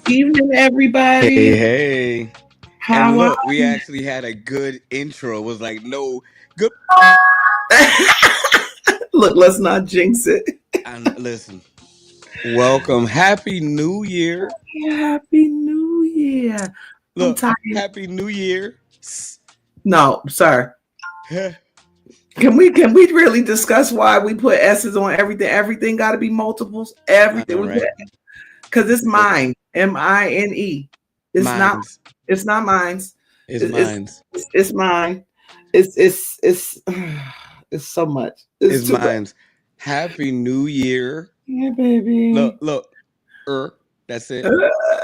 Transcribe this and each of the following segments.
Evening, Hey, everybody. hey. And How are look, we actually had a good intro. It was like, no, good. Look, let's not jinx it. And listen, welcome. Happy New Year. Happy New Year. I'm Look, tired. Happy New Year. No, sir. Can we really discuss why we put S's on everything? Everything got to be multiples. I Everything know, we put right? because it's Look, mine. M-I-N-E. It's not. mine's. It's not mine's. It's It's it's, mine's. it's mine. It's it's so much. It's It's too much. mine's. Happy New Year. Yeah, baby. Look. That's Uh, it.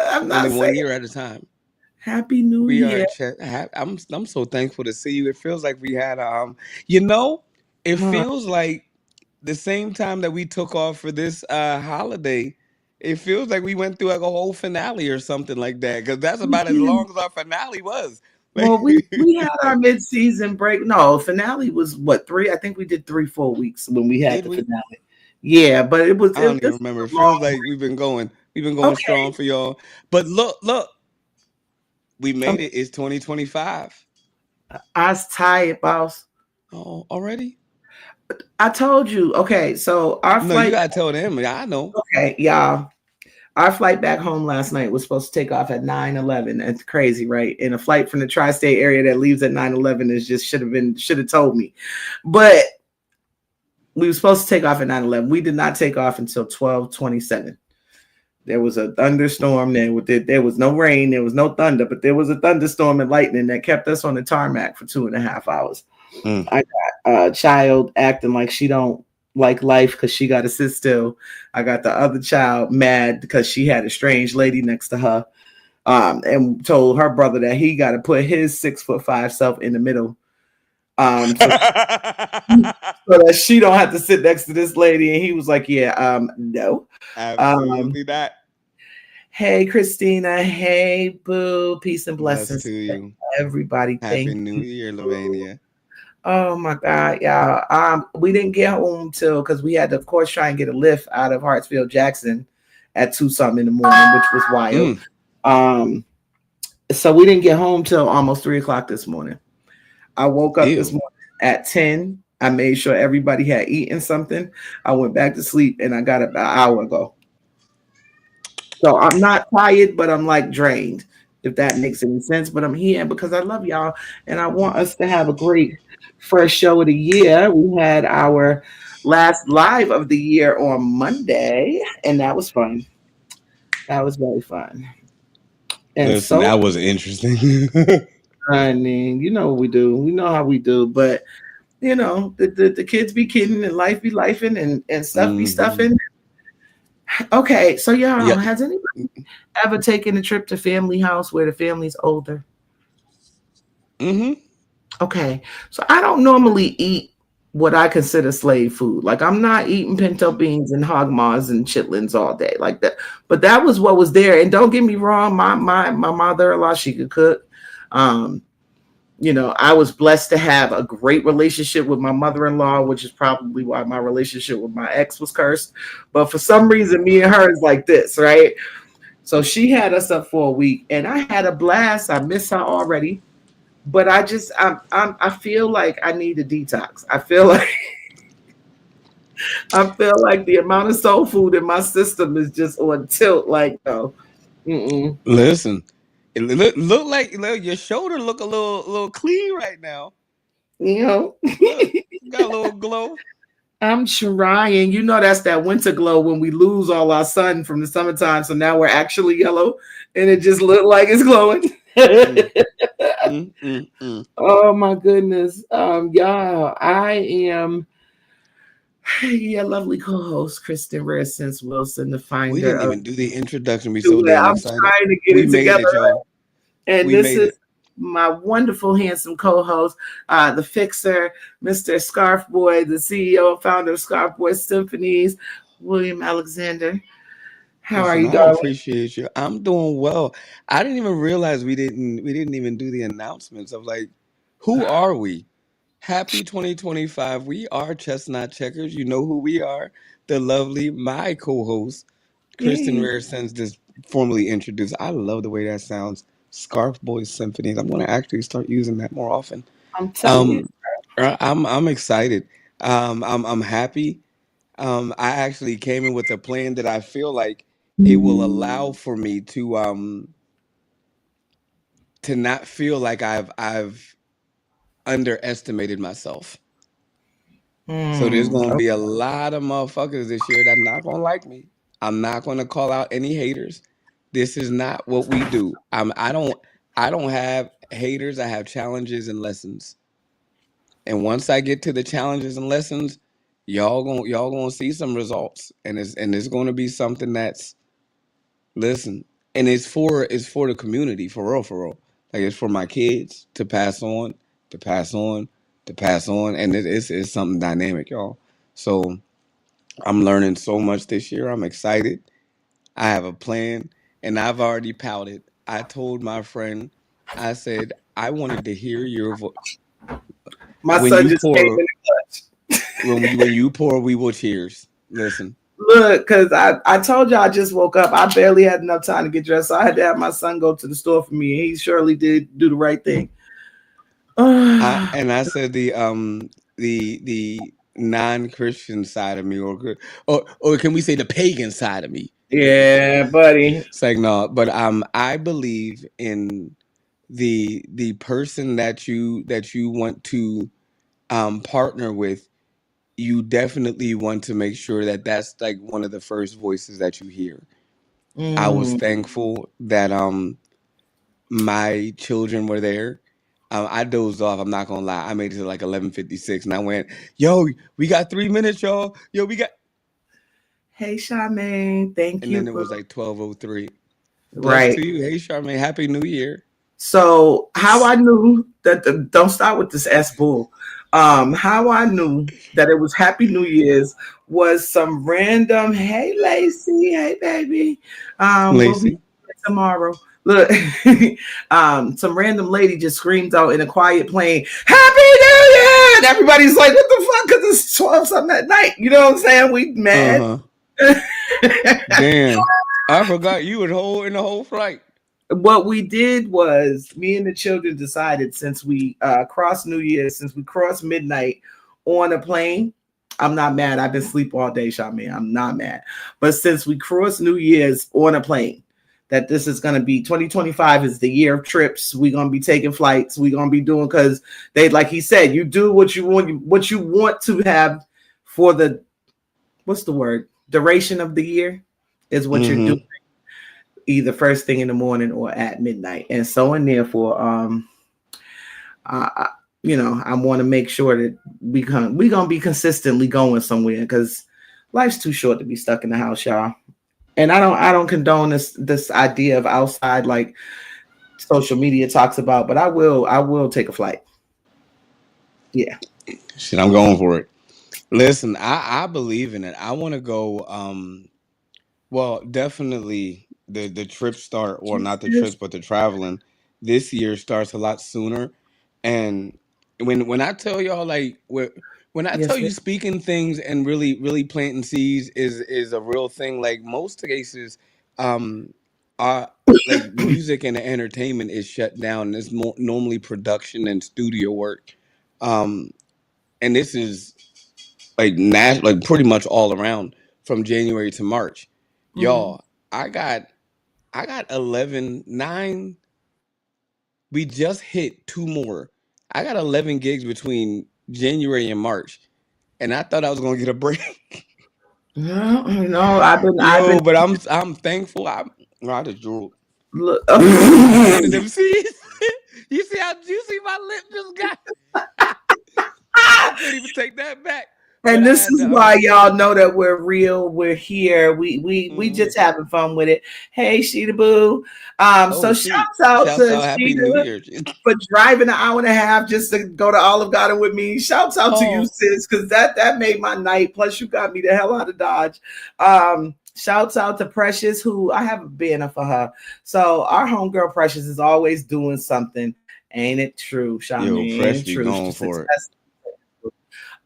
I'm Only not one saying year at a time. Happy New We are. Year. I'm so thankful to see you. It feels like we had you know, it Huh. feels like the same time that we took off for this holiday, it feels like we went through like a whole finale or something like that. Because that's We about as did. long as our finale was. Like, Well, we had our mid-season break. No, finale was what, three? I think we did 3 4 weeks when we had did the we? finale. Yeah, but it was I don't even this remember. was It a long feels like we've been going okay. strong for y'all. But look, we I'm, made it. It's 2025. I was tired, boss. Oh, already? I told you. Okay, so our No, you flight. gotta tell them. Yeah, I know. Okay, y'all. Our flight back home last night was supposed to take off at 9:11. That's crazy, right? And a flight from the tri-state area that leaves at 9:11 is just should have told me. But we were supposed to take off at 9:11. We did not take off until 12:27. There was a thunderstorm. There was no rain. There was no thunder, but there was a thunderstorm and lightning that kept us on the tarmac for 2.5 hours. Mm. I got a child acting like she don't like life because she got to sit still. I got the other child mad because she had a strange lady next to her, and told her brother that he got to put his 6'5" self in the middle, so that she don't have to sit next to this lady. And he was like, "Yeah, no." Um, Absolutely not. Hey, Christina. Hey, Boo. Peace and Bless to blessings to you. everybody. Happy Thank New you. Year, Lavania. Oh my God, y'all. We didn't get home till because we had to, of course, try and get a lift out of Hartsfield Jackson at 2 something in the morning, which was wild. Mm. Um, so we didn't get home till almost 3 o'clock this morning. I woke up this Ew. morning at 10. I made sure everybody had eaten something. I went back to sleep and I got up an hour ago. So I'm not tired, but I'm like drained, if that makes any sense. But I'm here because I love y'all and I want us to have a great first show of the year. We had our last live of the year on Monday, and that was fun. That was very fun. And Listen, so, that was interesting. I mean, you know what we do. We know how we do. But, the kids be kidding and life be lifing and stuff be Hmm. stuffing. Okay, so y'all, Yep. has anybody ever taken a trip to family house where the family's older? Hmm. Okay. So I don't normally eat what I consider slave food. Like I'm not eating pinto beans and hog maws and chitlins all day like that. But that was what was there. And don't get me wrong, my mother-in-law, she could cook. Um, I was blessed to have a great relationship with my mother-in-law, which is probably why my relationship with my ex was cursed. But for some reason, me and her is like this, right? So she had us up for a week and I had a blast. I miss her already, but I feel like I need a detox. I feel like the amount of soul food in my system is just on tilt. Like no, mm-mm. Listen, it look like your shoulder look a little clean right now. you know, Look, got a little glow. I'm trying. That's that winter glow when we lose all our sun from the summertime, so now we're actually yellow, and it just looked like it's glowing. Mm, mm. Oh my goodness, y'all, I am. Yeah, lovely co-host Kristen Rare Sense Wilson, the We finder didn't of even do the introduction. We so do that. damn I'm excited. trying to get We it made together. it, y'all. And We this made is it. my wonderful, handsome co-host, the fixer, Mr. Scarf Boy, the CEO and founder of Scarf Boy Symphonies, William Alexander. How are Listen, you, I darling? appreciate you. I'm doing well. I didn't even realize we didn't even do the announcements of like who are we? Happy 2025. We are Chestnut Checkers. You know who we are. The lovely my co-host. Kristen Yay. Rare Sense just formally introduced. I love the way that sounds. Scarf Boys Symphonies. I'm going to actually start using that more often. I'm telling you. Um, I'm excited. I'm happy. I actually came in with a plan that I feel like it will allow for me to not feel like I've underestimated myself. So there's gonna be a lot of motherfuckers this year that not gonna like me. I'm not gonna call out any haters. This is not what we do. I don't have haters. I have challenges and lessons. And once I get to the challenges and lessons, y'all gonna see some results. And it's gonna be something that's listen. And it's for the community, for real, for real. Like it's for my kids to pass on, to pass on, to pass on. And it's something dynamic, y'all. So I'm learning so much this year. I'm excited. I have a plan, and I've already pouted. I told my friend, I said, I wanted to hear your voice. My When son you just came in pour, the clutch. when you pour, we will cheers. Listen, Look, because I told you I just woke up. I barely had enough time to get dressed. So I had to have my son go to the store for me. He surely did do the right thing. I said the non-Christian side of me, or can we say the pagan side of me? Yeah, buddy. It's like no, but I believe in the person that you want to partner with. You definitely want to make sure that that's like one of the first voices that you hear. I was Mm. thankful that my children were there. I dozed off. I'm not gonna lie. I made it to like 11:56, and I went, "Yo, we got 3 minutes, y'all. Yo, we got." Hey, Charmaine. Thank And you, then it boo. was like 12:03. Bless Right. to you. Hey, Charmaine. Happy New Year. So how I knew that don't start with this S bull. How I knew that it was Happy New Year's was some random, hey Lacey, hey baby. We'll be Lacey. tomorrow. Look, some random lady just screamed out in a quiet plane, Happy New Year! And everybody's like, what the fuck? Because it's 12 something at night. You know what I'm saying? We Uh mad. huh. Damn. I forgot you were in the whole flight. What we did was me and the children decided since we crossed New Year's, since we crossed midnight on a plane. I'm not mad. I've been asleep all day, Charmaine. I'm not mad. But since we crossed New Year's on a plane, that this is going to be 2025 is the year of trips. We're going to be taking flights. We're going to be doing because they, like he said, you do what you want to have for the what's the word duration of the year is what you're doing Mm-hmm. either first thing in the morning or at midnight. And so and therefore, I, I want to make sure that we gonna be consistently going somewhere because life's too short to be stuck in the house, y'all. And I don't condone this idea of outside like social media talks about, but I will take a flight. Yeah. Shit, I'm going for it. Listen, I believe in it. I want to go. Well, definitely the trip start, or not the trips, Jesus. but the traveling this year starts a lot sooner. And when I tell y'all when I tell Yes, you ma'am. speaking things and really planting seeds is a real thing. Like most cases, um, are like music and entertainment is shut down. It's normally production and studio work. Um, and this is like pretty much all around from January to March. Mm. Y'all, I got 11 9. We just hit two more. I got 11 gigs between January and March, and I thought I was gonna get a break. No, no, I've been Yo, but I'm thankful. I just drooled. look. One of them seeds. You see how juicy my lip just got? I couldn't even take that back. But And I this had is to why y'all know that we're real. We're here. We mhm. just having fun with it. Hey, Sheeta Boo. Oh So shoot. shouts out Shouts to out Happy New Sheeta Year. for driving an hour and a half just to go to Olive Garden with me. Shouts out to you, Oh, sis, because that made my night. Plus, you got me the hell out of Dodge. Shouts out to Precious, who I have a banner for her. So our homegirl Precious is always doing something. Ain't it true, yo, Shami? Ain't Fresh it be true? going She's for it. successful.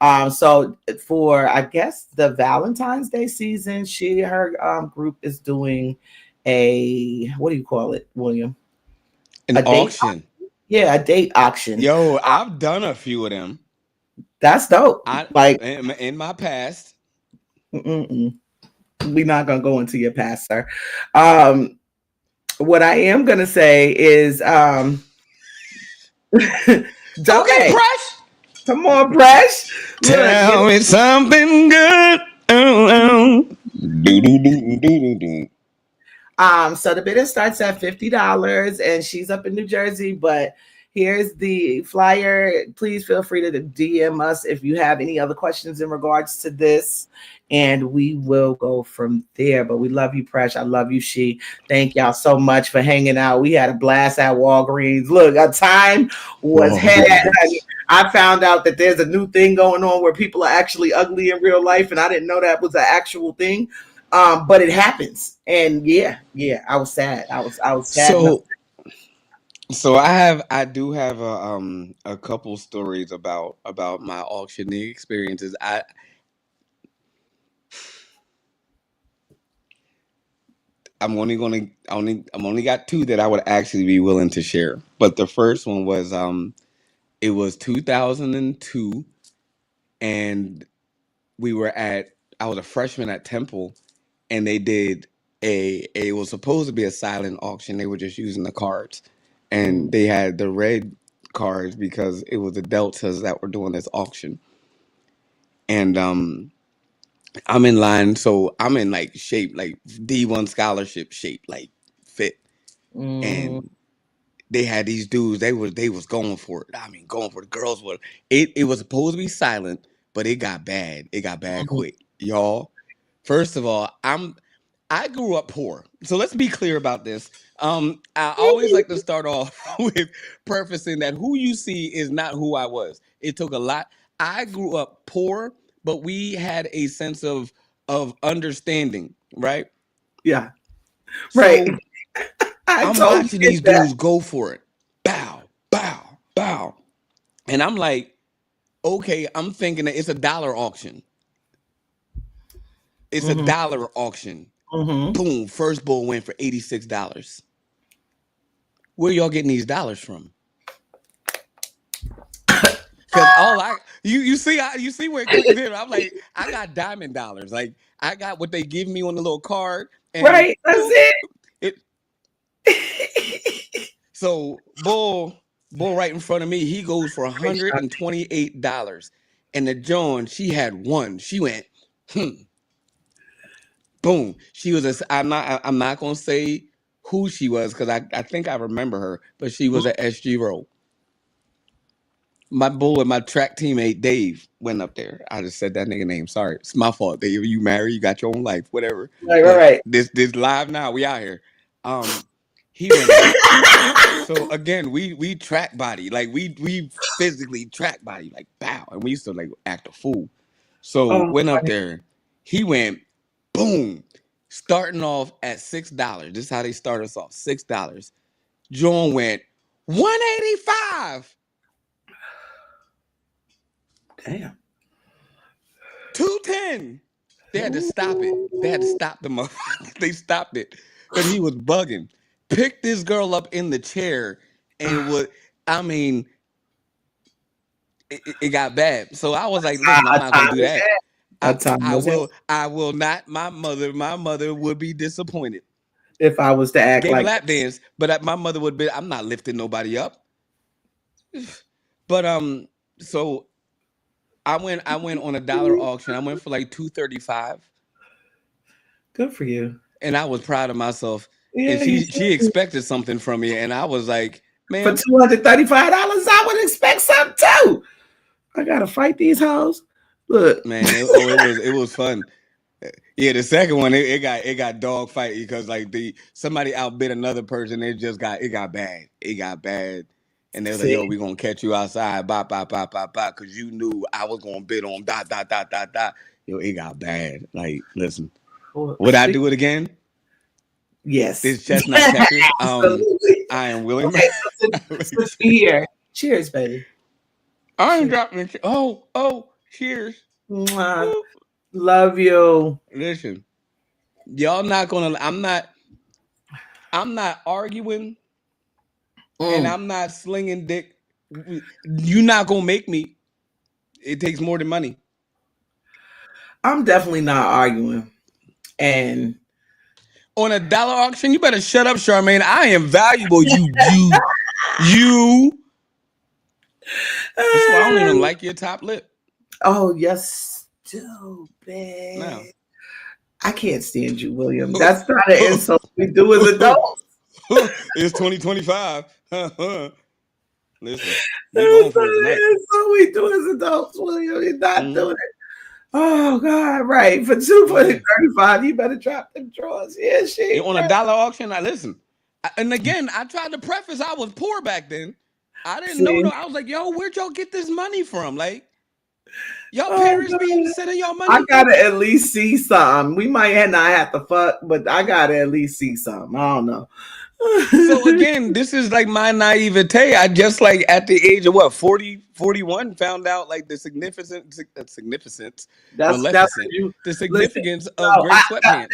So for I guess the Valentine's Day season, her group is doing a, what do you call it, William? An A date? auction. Yeah, a date auction. Yo, I've done a few of them. That's dope. I Like, in my past. mm-mm. We're not gonna go into your past, sir. Um, what I am gonna say is, Okay, hey, Price. come on, Presh. Look, Tell me something good. Oh, oh. Do do do do do do. So the bidder starts at $50, and she's up in New Jersey. But here's the flyer. Please feel free to DM us if you have any other questions in regards to this, and we will go from there. But we love you, Presh. I love you, She. Thank y'all so much for hanging out. We had a blast at Walgreens. Look, a time was had. Walgreens. I found out that there's a new thing going on where people are actually ugly in real life, and I didn't know that was an actual thing. But it happens, and yeah, I was sad. I was sad enough. So I do have a couple stories about my auctioning experiences. I'm only got two that I would actually be willing to share. But the first one was it was 2002, and we were at I was a freshman at Temple, and they did it was supposed to be a silent auction. They were just using the cards, and Mm, they had the red cards because it was the deltas that were doing this auction. And I'm in line, so I'm in like shape, like D1 scholarship shape, like fit. mm, And they had these dudes. They was going for it. I mean, going for it. Girls were. It was supposed to be silent, but it got bad. It got bad mm. quick, y'all. First of all, I grew up poor, so let's be clear about this. I always like to start off with prefacing that who you see is not who I was. It took a lot. I grew up poor, but we had a sense of understanding, right? Yeah, right. So I I'm totally watching get these that. dudes go for it. Bow, bow, bow. And I'm like, okay, I'm thinking that it's a dollar auction. It's a Hmm. dollar auction. Hmm. Boom, first bull went for $86. Where y'all getting these dollars from? Cause all I you see where it clicks in. I'm like, I got diamond dollars. Like I got what they give me on the little card and Right, that's boop. it. It so bull right in front of me, he goes for Great shot. $128. And the Joan, she had one. She went, hmm, boom. She was I'm not gonna say who she was because I think I remember her, but she was a SG row. My bull and my track teammate Dave went up there. I just said that nigga name. Sorry, it's my fault. Dave, you married, you got your own life, whatever. Right, But right, this live now. We out here. Um, he went up. right. So again, we track body, like we physically track body, like bow, and we used to like act a fool. So Oh, went up funny. there. He went boom, starting off at $6. This is how they start us off. $6. John went 185. Damn. 210. They had to stop it. They had to Ooh. stop the motherfucker. They stopped it because he was bugging. Picked this girl up in the chair and would, I mean, it got bad. So I was like, listen, I'm A not gonna time do was that. had. A time was had. I will not. My mother would be disappointed. If I was to act Gave a like lap dance, but my mother would be. I'm not lifting nobody up. But so I went on a dollar that. auction. I went for like 235. Good for you. And I was proud of myself. And Yeah, you she should. expected something from me, and I was like, For "Ma'am, $235, I would expect something too. I gotta fight these hoes. Look. man, it was fun." Yeah, the second one it got dog fight because like the somebody outbid another person. It got bad. It got bad, and they was like, "Yo, See, we gonna catch you outside, bop, because you knew I was gonna bid on dot. Yo, it got bad. Like, listen, well, would I do it again? yes, This chestnut checkers. absolutely. I am willing. Okay, so since we here, cheers, baby. I ain't Cheers. dropping. Oh, oh. Cheers. Mwah. Woo. Love you. Listen, y'all not gonna. I'm not. I'm not arguing, and Mm. I'm not slinging dick. You're not gonna make me. It takes more than money. I'm definitely not arguing. And On a dollar auction, you better shut up, Charmaine. I am valuable. You. That's why I don't even like your top lip. oh, you're Now, stupid. I can't stand you, William. That's not an insult we do as adults. it's 2025. Listen, we going That's for not it an tonight. insult we do as adults, William. You're not Mm-hmm. doing it. Oh God, right. For two for Yeah. 35, you better drop them drawers. Yeah, And she on a dollar auction, I listen. And again, I tried to preface I was poor back then. I didn't know see. though. I was like, yo, where'd y'all get this money from? Like, y'all Oh parents be God. sending y'all I money? gotta at least see some. We might not have to fuck, but I gotta at least see some. I don't know. So again, this is like my naivete. I just like at the age of what, 40, 41, found out like the significance, That's maleficent, you the listen. significance of No, gray sweatpants.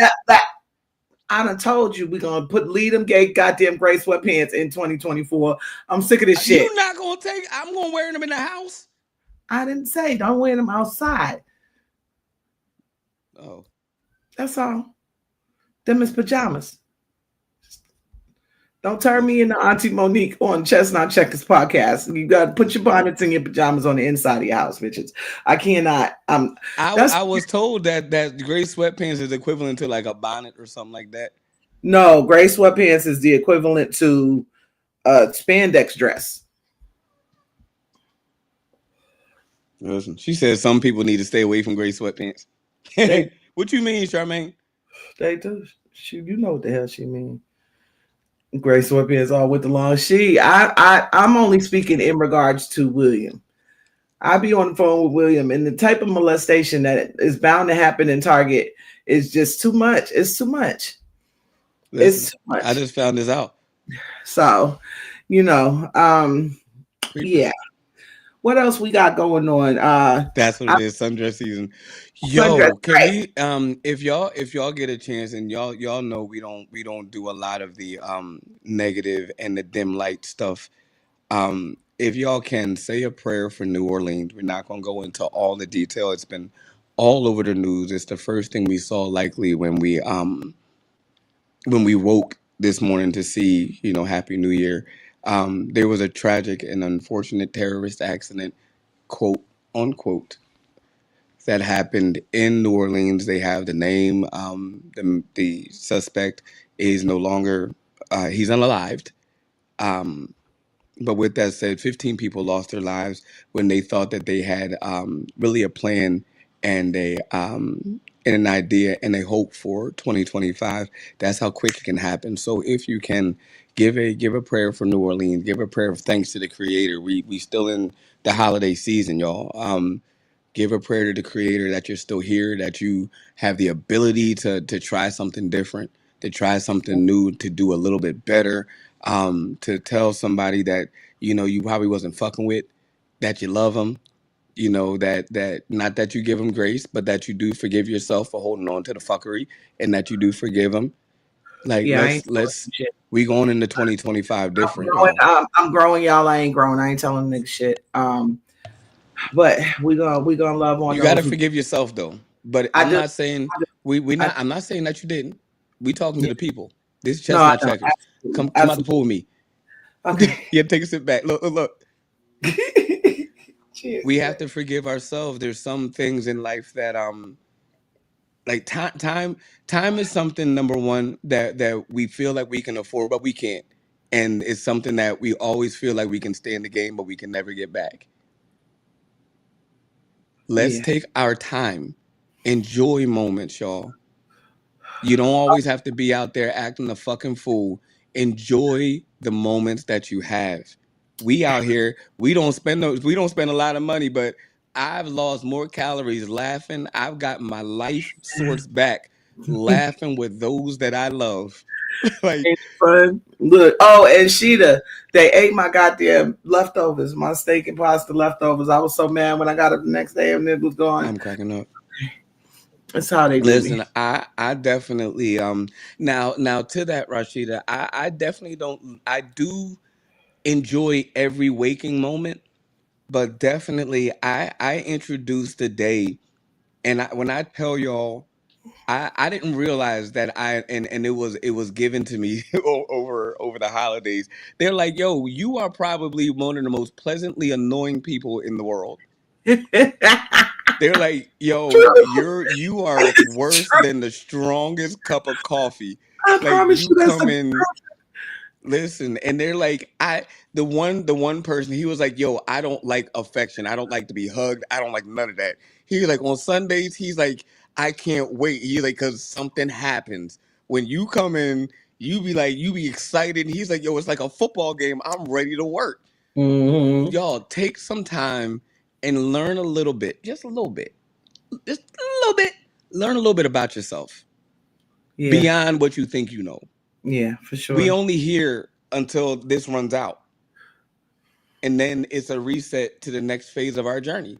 I done told you we gonna put lead them gay goddamn gray sweatpants in 2024. I'm sick of this shit. You not gonna take, I'm gonna wear them in the house. I didn't say don't wear them outside. Oh. That's all. Them is pajamas. Don't turn me into Auntie Monique on Chestnut Checkers podcast. You got to put your bonnets and your pajamas on the inside of your house, bitches. I cannot. That's I was told that gray sweatpants is equivalent to like a bonnet or something like that. no gray sweatpants is the equivalent to a spandex dress. Listen, she says some people need to stay away from gray sweatpants. They What you mean, Charmaine? they do. You know what the hell she mean. Gray sweatpants all with the long she. I'm only speaking in regards to William. I be on the phone with William, and the type of molestation that is bound to happen in Target is just too much. It's too much. Listen, It's too I much. just found this out. So, you know, yeah. Creepers. What else we got going on? That's what I it is. Sundress season. sundress, Yo, can right? we if y'all get a chance and y'all know we don't do a lot of the negative and the dim light stuff. If y'all can say a prayer for New Orleans, we're not gonna go into all the detail. It's been all over the news. It's the first thing we saw likely when we woke this morning to see, Happy New Year. There was a tragic and unfortunate terrorist accident, quote unquote, that happened in New Orleans. They have the name. The suspect is no longer, he's unalived. Um, but with that said, 15 people lost their lives when they thought that they had really a plan and and an idea and a hope for 2025. That's how quick it can happen. So if you can give a prayer for New Orleans, give a prayer of thanks to the Creator. We still in the holiday season, y'all. Give a prayer to the Creator that you're still here, that you have the ability to try something different, to try something new, to do a little bit better, to tell somebody that you probably wasn't fucking with, that you love them, that not that you give them grace, but that you do forgive yourself for holding on to the fuckery, and that you do forgive them. Like Yeah, I ain't let's shit. we going into 2025 I'm different, growing. y'all. I'm growing, y'all. I ain't growing. I ain't telling niggas shit. But we gonna love on You got those to who. forgive yourself though. But I I'm do. not saying I do. we I, not. I'm not saying that you didn't. We talking to yeah. the people. This is No, I chestnut know. checkers. Absolutely. Come out the Absolutely. pool with me. Okay. Yeah, take a sit back. Look, look, look. Cheers. We have to forgive ourselves. There's some things in life that like time is something, number one, that we feel like we can afford but we can't, and it's something that we always feel like we can stay in the game but we can never get back. Let's Yeah. take our time, enjoy moments, y'all. You don't always have to be out there acting a fucking fool. Enjoy the moments that you have. We out here, we don't spend a lot of money, but I've lost more calories laughing. I've gotten my life sorts back laughing with those that I love. Like, Ain't fun. Look, oh, and Sheeta, they ate my goddamn leftovers, my steak and pasta leftovers. I was so mad when I got up the next day and it was gone. I'm cracking up. That's how they do me. Listen, I definitely now to that, Rashida, I definitely don't, I do enjoy every waking moment, but definitely I introduced the day, and when I tell y'all, I didn't realize that and it was given to me over the holidays. They're like, yo, you are probably one of the most pleasantly annoying people in the world. They're like, yo, True. you are It's worse true. than the strongest cup of coffee. I Like, promise you you that's come the in, listen, and they're like, the one person, he was like, yo, I don't like affection. I don't like to be hugged. I don't like none of that. He's like, on Sundays, he's like, I can't wait. He's like, cause something happens. When you come in, you be like, you be excited. He's like, yo, it's like a football game. I'm ready to work. hmm Y'all take some time and learn a little bit, just a little bit, just a little bit. Learn a little bit about yourself Yeah, beyond what you think you know. yeah, for We sure. only here until this runs out, and then it's a reset to the next phase of our journey.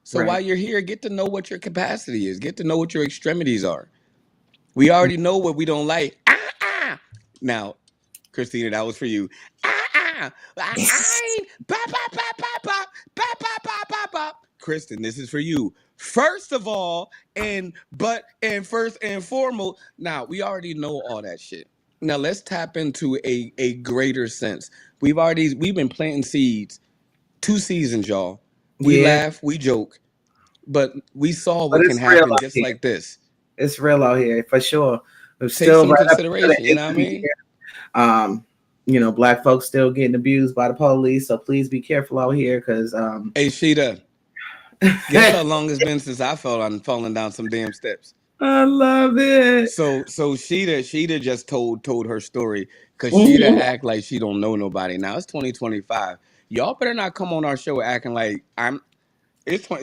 So while Right. you're here, get to know what your capacity is, get to know what your extremities are. We already know what we don't like. Now, Christina, that was for you. I ain't ba ba ba ba ba ba ba ba ba ba. Kristen, this is for you. First of all, and first and foremost, now we already know all that shit. Now let's tap into a greater sense. We've been planting seeds 2 seasons, y'all. We Yeah, laugh, we joke, but we saw but what can it's real happen out just here. like this. It's real out here for sure. It's Take still some right up to the consideration, you end know what I of the mean? year. Black folks still getting abused by the police, so please be careful out here, because Hey Sheeta, guess how long it's been since I fell on falling down some damn steps? I love it. So Sheeta just told her story, because Sheeta Mhm. act like she don't know nobody. Now it's 2025. Y'all better not come on our show acting like I'm.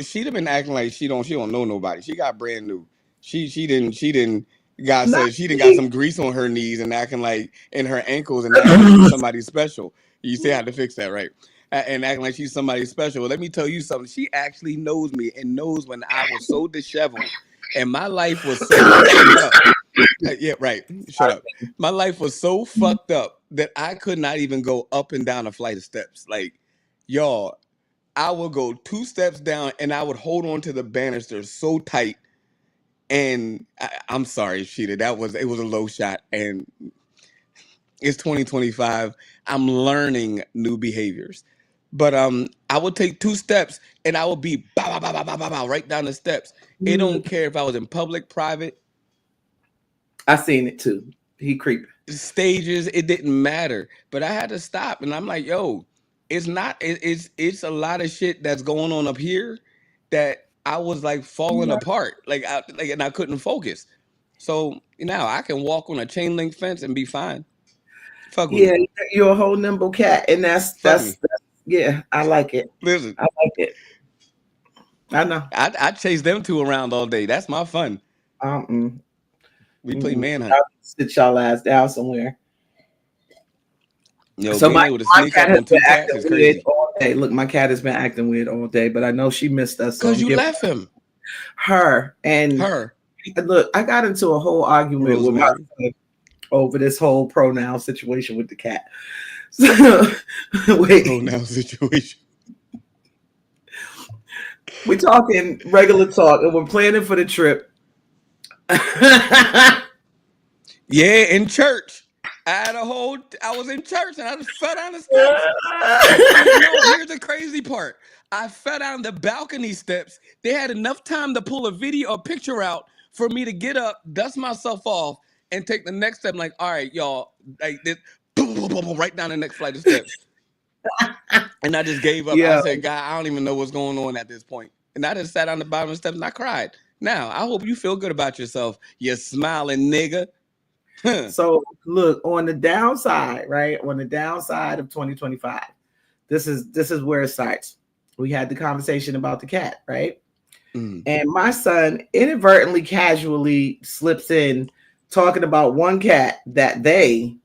She'd have been acting like she don't know nobody. She got brand new. She didn't Not she didn't got me. some grease on her knees and acting like, in her ankles, and acting like she's somebody special. You see how to fix that, right? And acting like she's somebody special. Well, let me tell you something. She actually knows me and knows when I was so disheveled and my life was so fucked up. Yeah, right. Shut up. My life was so fucked up that I could not even go up and down a flight of steps. Like, y'all, I would go 2 steps down and I would hold on to the banister so tight. And I'm sorry, Sheeta, it was a low shot. And it's 2025. I'm learning new behaviors. But I would take 2 steps and I would be bow, bow, bow, bow, bow, bow, right down the steps. It don't care if I was in public, private, I seen it too. He creeping. stages, it didn't matter. But I had to stop, and I'm like, yo, it's not it's a lot of shit that's going on up here that I was like falling apart, and I couldn't focus. So now I can walk on a chain link fence and be fine. Fuck with Yeah, me. you're a whole nimble cat, and that's Fuck that's, me. that's yeah. I like it. Listen, I like it. I know. I chase them two around all day. That's my fun. Um, We play mm-mm. manhunt. Y'all sit y'all ass down somewhere. Yo, So being my able to my sneak cat up has on been two cats acting is weird crazy. all day. Look, my cat has been acting weird all day, but I know she missed us, so Cause I'm you giving left him. her. And Her. look, I got into a whole argument with my Rosemary. son over this whole pronoun situation with the cat. So, wait, Pronoun situation. we're talking regular talk, and we're planning for the trip. Yeah, in church. I was in church and I just fell down the steps. No, here's the crazy part. I fell down the balcony steps. They had enough time to pull a video, a picture out for me to get up, dust myself off, and take the next step. I'm like, all right, y'all, like this, boom, boom, boom, boom, right down the next flight of steps. And I just gave up. I Yeah. said, God, I don't even know what's going on at this point. And I just sat on the bottom of the steps and I cried. Now, I hope you feel good about yourself, you smiling nigga. So look, on the downside, right? On the downside of 2025, this is where it starts. We had the conversation about the cat, right? Mm. And my son inadvertently, casually slips in talking about one cat that they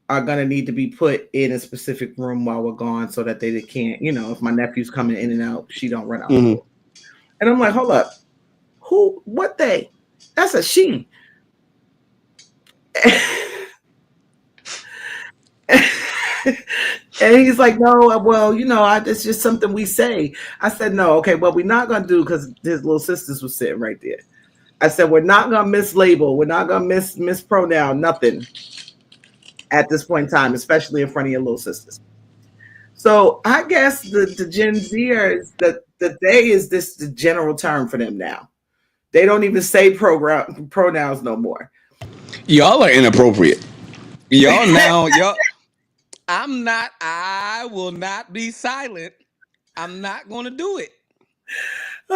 are going to need to be put in a specific room while we're gone so that they can't, if my nephew's coming in and out, she don't run out the door. Mm-hmm. And I'm like, hold up, what they? That's a she. And he's like, no, well, it's just something we say. I said, no, okay, well, we're not going to do, because his little sisters was sitting right there. I said, we're not going to mislabel. We're not going to mispronoun nothing at this point in time, especially in front of your little sisters. So I guess the Gen Zers, the they is this the general term for them now. They don't even say pronouns no more. Y'all are inappropriate. Y'all. I will not be silent. I'm not going to do it.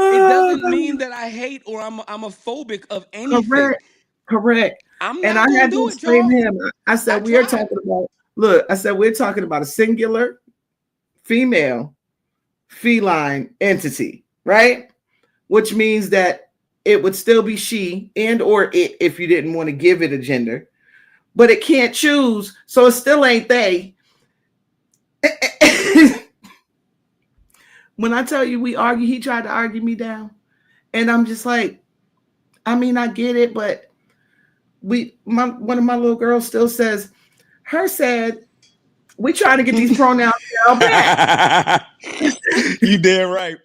It doesn't mean that I hate or I'm a phobic of anything. Correct, correct. I'm And not I going had to to do it, explain y'all. to him. I said, I we are tried. talking about. Look, I said we're talking about a singular, female, feline entity, right? Which means that it would still be she and or it if you didn't want to give it a gender, but it can't choose, so it still ain't they. When I tell you we argue, he tried to argue me down, and I'm just like, I mean, I get it, but one of my little girls still says, her said, we trying to get these pronouns down pat. You damn right.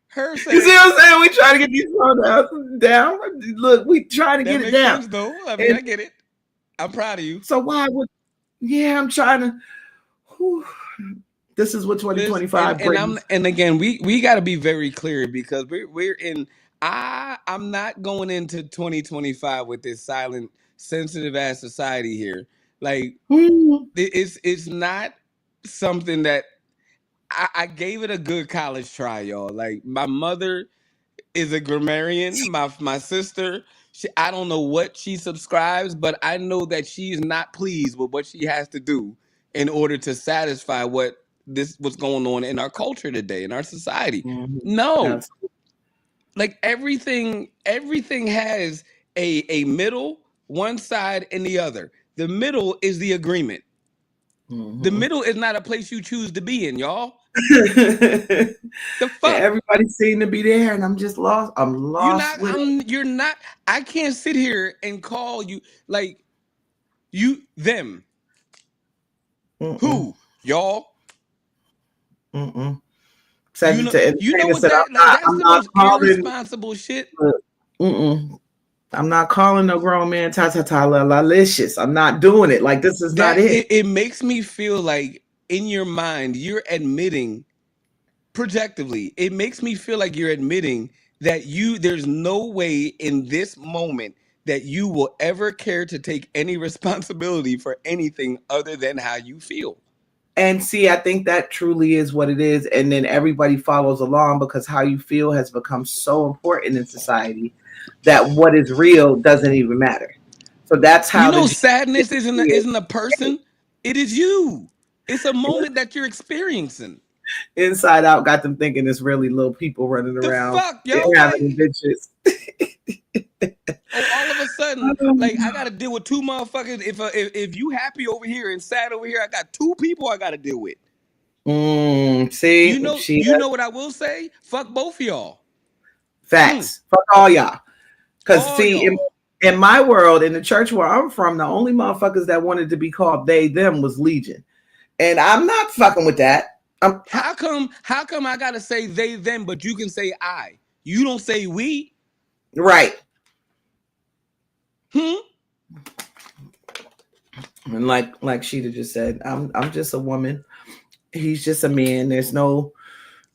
Her You see said what I'm saying? We trying to get these pronouns down. Look, we trying to that get it makes down. sense though. I mean, And I get it. I'm proud of you. so why would, yeah, I'm trying to, whew, this is what Liz, and 2025 and I'm brings. and again we got to be very clear because we're in. I'm not going into 2025 with this silent, sensitive ass society here. Like Hmm. it's not something that I gave it a good college try, y'all. Like my mother is a grammarian. My sister, I don't know what she subscribes, but I know that she's not pleased with what she has to do in order to satisfy what's going on in our culture today, in our society. Mhm. No. That's, Like everything has a middle, one side, and the other. The middle is the agreement. The mhm. middle is not a place you choose to be in, y'all. The And fuck? everybody seemed to be there, and I'm just lost. I'm lost with it. You're not I can't sit here and call you like you them. Mm-mm, Who? Y'all? mm-mm. You know you know Entertainer what said, that like that's I'm the not most calling. irresponsible shit. Mm-mm. I'm not calling no grown man ta ta ta la la licious. I'm not doing it. Like this is not That it. it makes me feel like in your mind you're admitting projectively, it makes me feel like you're admitting that there's no way in this moment that you will ever care to take any responsibility for anything other than how you feel. And see, I think that truly is what it is. And then everybody follows along because how you feel has become so important in society that what is real doesn't even matter. So that's You how the know, Gen Z sadness is. isn't a person, it is you. It's a moment that you're experiencing. Inside Out got them thinking it's really little people running The around fuck, yo? having Like, adventures. oh, all of a sudden, like I gotta deal with two motherfuckers. If you happy over here and sad over here, I got two people I gotta deal with. See, she You know what I will say? Fuck both of y'all. Mm, facts. Fuck all y'all. Because all see, y'all. in my world, in the church where I'm from, the only motherfuckers that wanted to be called they them was Legion, and I'm not fucking with that. How come I gotta say they them, but you can say I? You don't say we? Right. Hmm? And like Sheeta just said, I'm just a woman. He's just a man. We're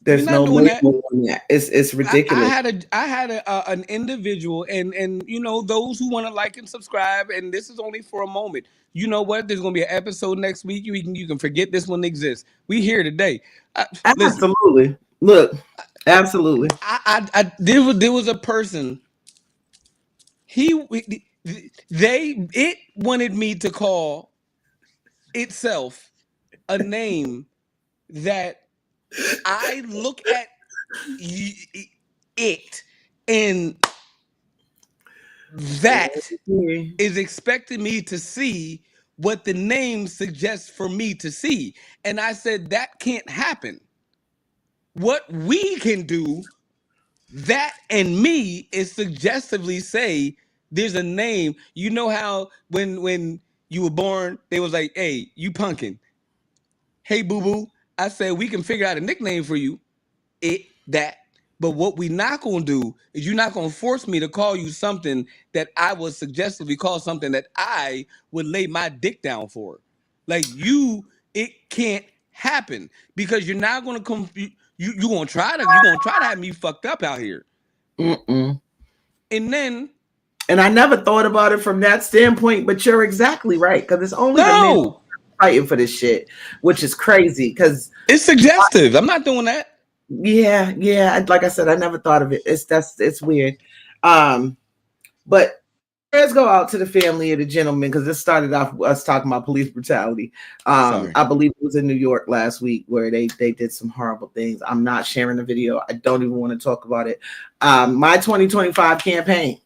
There's not no doing that. label on that. It's ridiculous. I had an individual and you know those who want to like and subscribe and this is only for a moment. You know what? There's gonna be an episode next week. You can forget this one exists. We here today. Listen, Absolutely. Look, absolutely. there was a person. He they it wanted me to call itself a name that I look at it and that is expecting me to see what the name suggests for me to see. And I said, that can't happen. What we can do, that and me, is suggestively say there's a name. You know how when you were born, they was like, hey, you punkin. Hey, boo boo. I said, we can figure out a nickname for you. It, that. But what we not gonna do is you're not gonna force me to call you something that I would suggestively call something that I would lay my dick down for. Like you, it can't happen because you're not gonna come. You gonna try to have me fucked up out here. Mm-mm. And then, and I never thought about it from that standpoint, but you're exactly right because it's only the men no, fighting for this shit, which is crazy. Because it's suggestive. I'm not doing that. yeah. Like I said, I never thought of it. It's weird. But prayers go out to the family of the gentleman because this started off us talking about police brutality. Sorry. I believe it was in New York last week where they did some horrible things. I'm not sharing the video. I don't even want to talk about it. My 2025 campaign.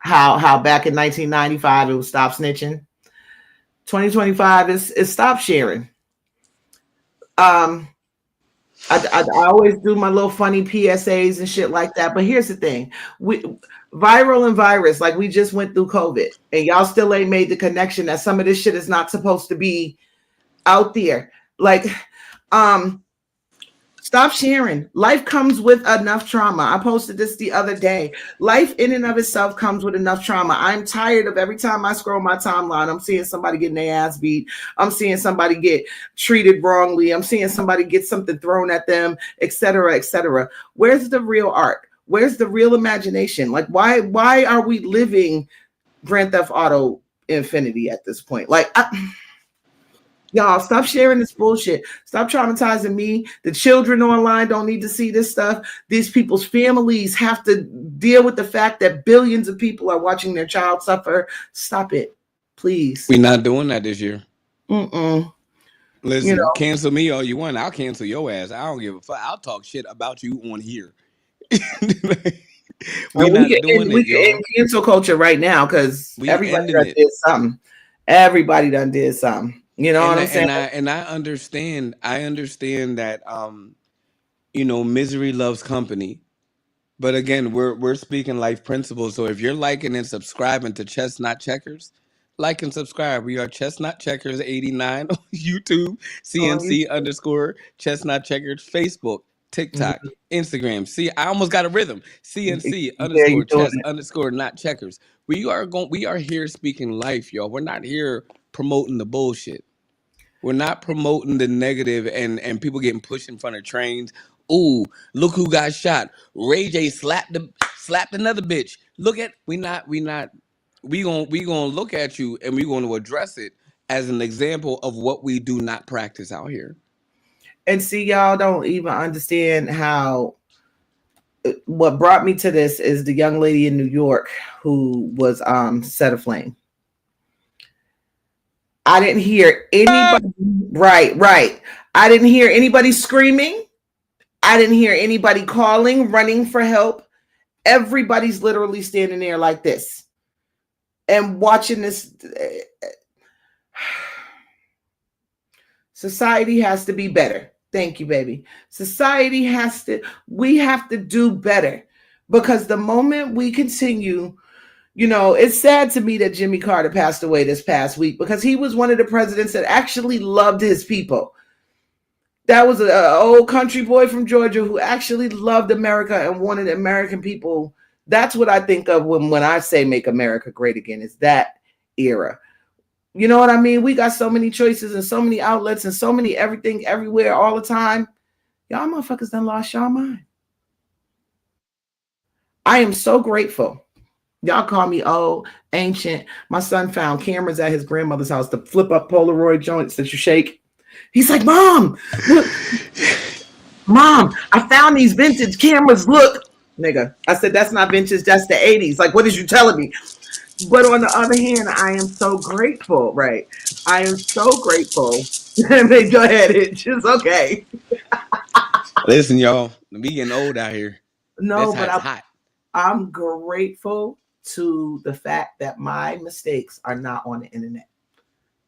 How back in 1995 it was stop snitching. 2025 is stop sharing. I always do my little funny PSAs and shit like that. But here's the thing. Viral and virus, like we just went through COVID and y'all still ain't made the connection that some of this shit is not supposed to be out there. Like, stop sharing. Life comes with enough trauma. I posted this the other day. Life in and of itself comes with enough trauma. I'm tired of every time I scroll my timeline, I'm seeing somebody getting their ass beat. I'm seeing somebody get treated wrongly. I'm seeing somebody get something thrown at them, etc., etc. Where's the real art? Where's the real imagination? Like, why are we living Grand Theft Auto Infinity at this point? Like, y'all, stop sharing this bullshit. Stop traumatizing me. The children online don't need to see this stuff. These people's families have to deal with the fact that billions of people are watching their child suffer. Stop it, please. We're not doing that this year. Mm-mm. Listen, cancel me all you want. I'll cancel your ass. I don't give a fuck. I'll talk shit about you on here. We not doing we it, can y'all. end cancel culture right now because everybody done did something. Everybody done did something. You know what I'm saying? And I understand. I understand that misery loves company. But again, we're speaking life principles. So if you're liking and subscribing to Chestnut Checkers, like and subscribe. We are Chestnut Checkers 89 on YouTube, CNC underscore Chestnut Checkers, Facebook, TikTok, Instagram. See, I almost got a rhythm. CNC underscore chess underscore not checkers. We are here speaking life, y'all. We're not here promoting the bullshit. We're not promoting the negative and people getting pushed in front of trains. Ooh, look who got shot. Ray J slapped another bitch. Look at we gonna look at you and we're gonna address it as an example of what we do not practice out here. And see, y'all don't even understand how what brought me to this is the young lady in New York who was set aflame. I didn't hear anybody. Right. I didn't hear anybody screaming. I didn't hear anybody calling, running for help. Everybody's literally standing there like this and watching this. Society has to be better. Thank you, baby. We have to do better because the moment we continue, it's sad to me that Jimmy Carter passed away this past week because he was one of the presidents that actually loved his people. That was an old country boy from Georgia who actually loved America and wanted American people. That's what I think of when I say make America great again, is that era. You know what I mean? We got so many choices and so many outlets and so many everything everywhere all the time. Y'all motherfuckers done lost y'all mind. I am so grateful. Y'all call me old, ancient. My son found cameras at his grandmother's house to flip up Polaroid joints that you shake. He's like, Mom, look. Mom, I found these vintage cameras. Look, nigga. I said, that's not vintage. That's the 80s. Like, what is you telling me? But on the other hand, I am so grateful, right? I am so grateful. Go ahead. It's just okay. Listen, y'all, we getting old out here. No, That's but how it's hot. I'm grateful to the fact that my mistakes are not on the internet.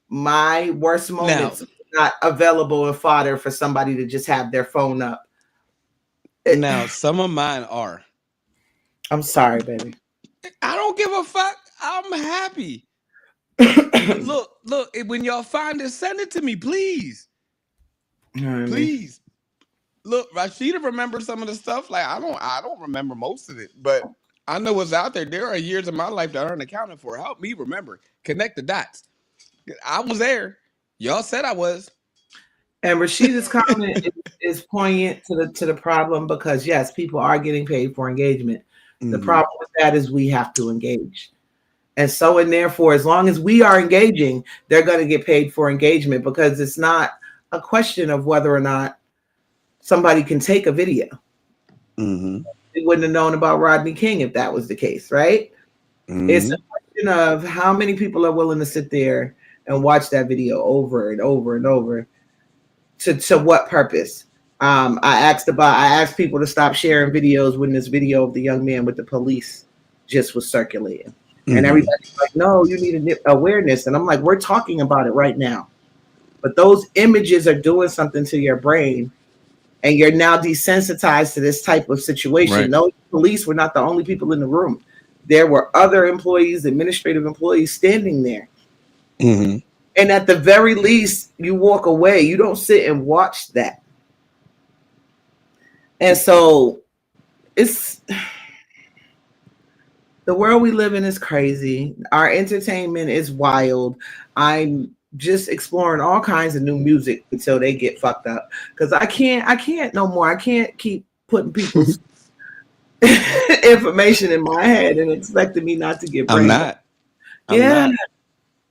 My worst Now, moments are not available and fodder for somebody to just have their phone up. It, now, some of mine are. I'm sorry, baby. I don't give a fuck. I'm happy. Look. When y'all find it, send it to me, please, Honey. please. Look, Rashida remembers some of the stuff. Like I don't remember most of it, but I know what's out there. There are years of my life that aren't accounted for. Help me remember. Connect the dots. I was there. Y'all said I was. And Rashida's comment is poignant to the problem because yes, people are getting paid for engagement. The Hmm. problem with that is we have to engage. And so and therefore, as long as we are engaging, they're going to get paid for engagement because it's not a question of whether or not somebody can take a video. Hmm. We wouldn't have known about Rodney King if that was the case, right? It's a Hmm. question of how many people are willing to sit there and watch that video over and over and over. To what purpose? I asked people to stop sharing videos when this video of the young man with the police just was circulating, and Hmm. everybody's like, "No, you need awareness." And I'm like, "We're talking about it right now." But those images are doing something to your brain, and you're now desensitized to this type of situation. Right. No, police were not the only people in the room. There were other employees, administrative employees standing there. Hmm. And at the very least, you walk away. You don't sit and watch that. And so it's the world we live in is crazy. Our entertainment is wild. I'm just exploring all kinds of new music until they get fucked up. Because I can't no more. I can't keep putting people's information in my head and expecting me not to get I'm brain damage. not. I'm Yeah. not.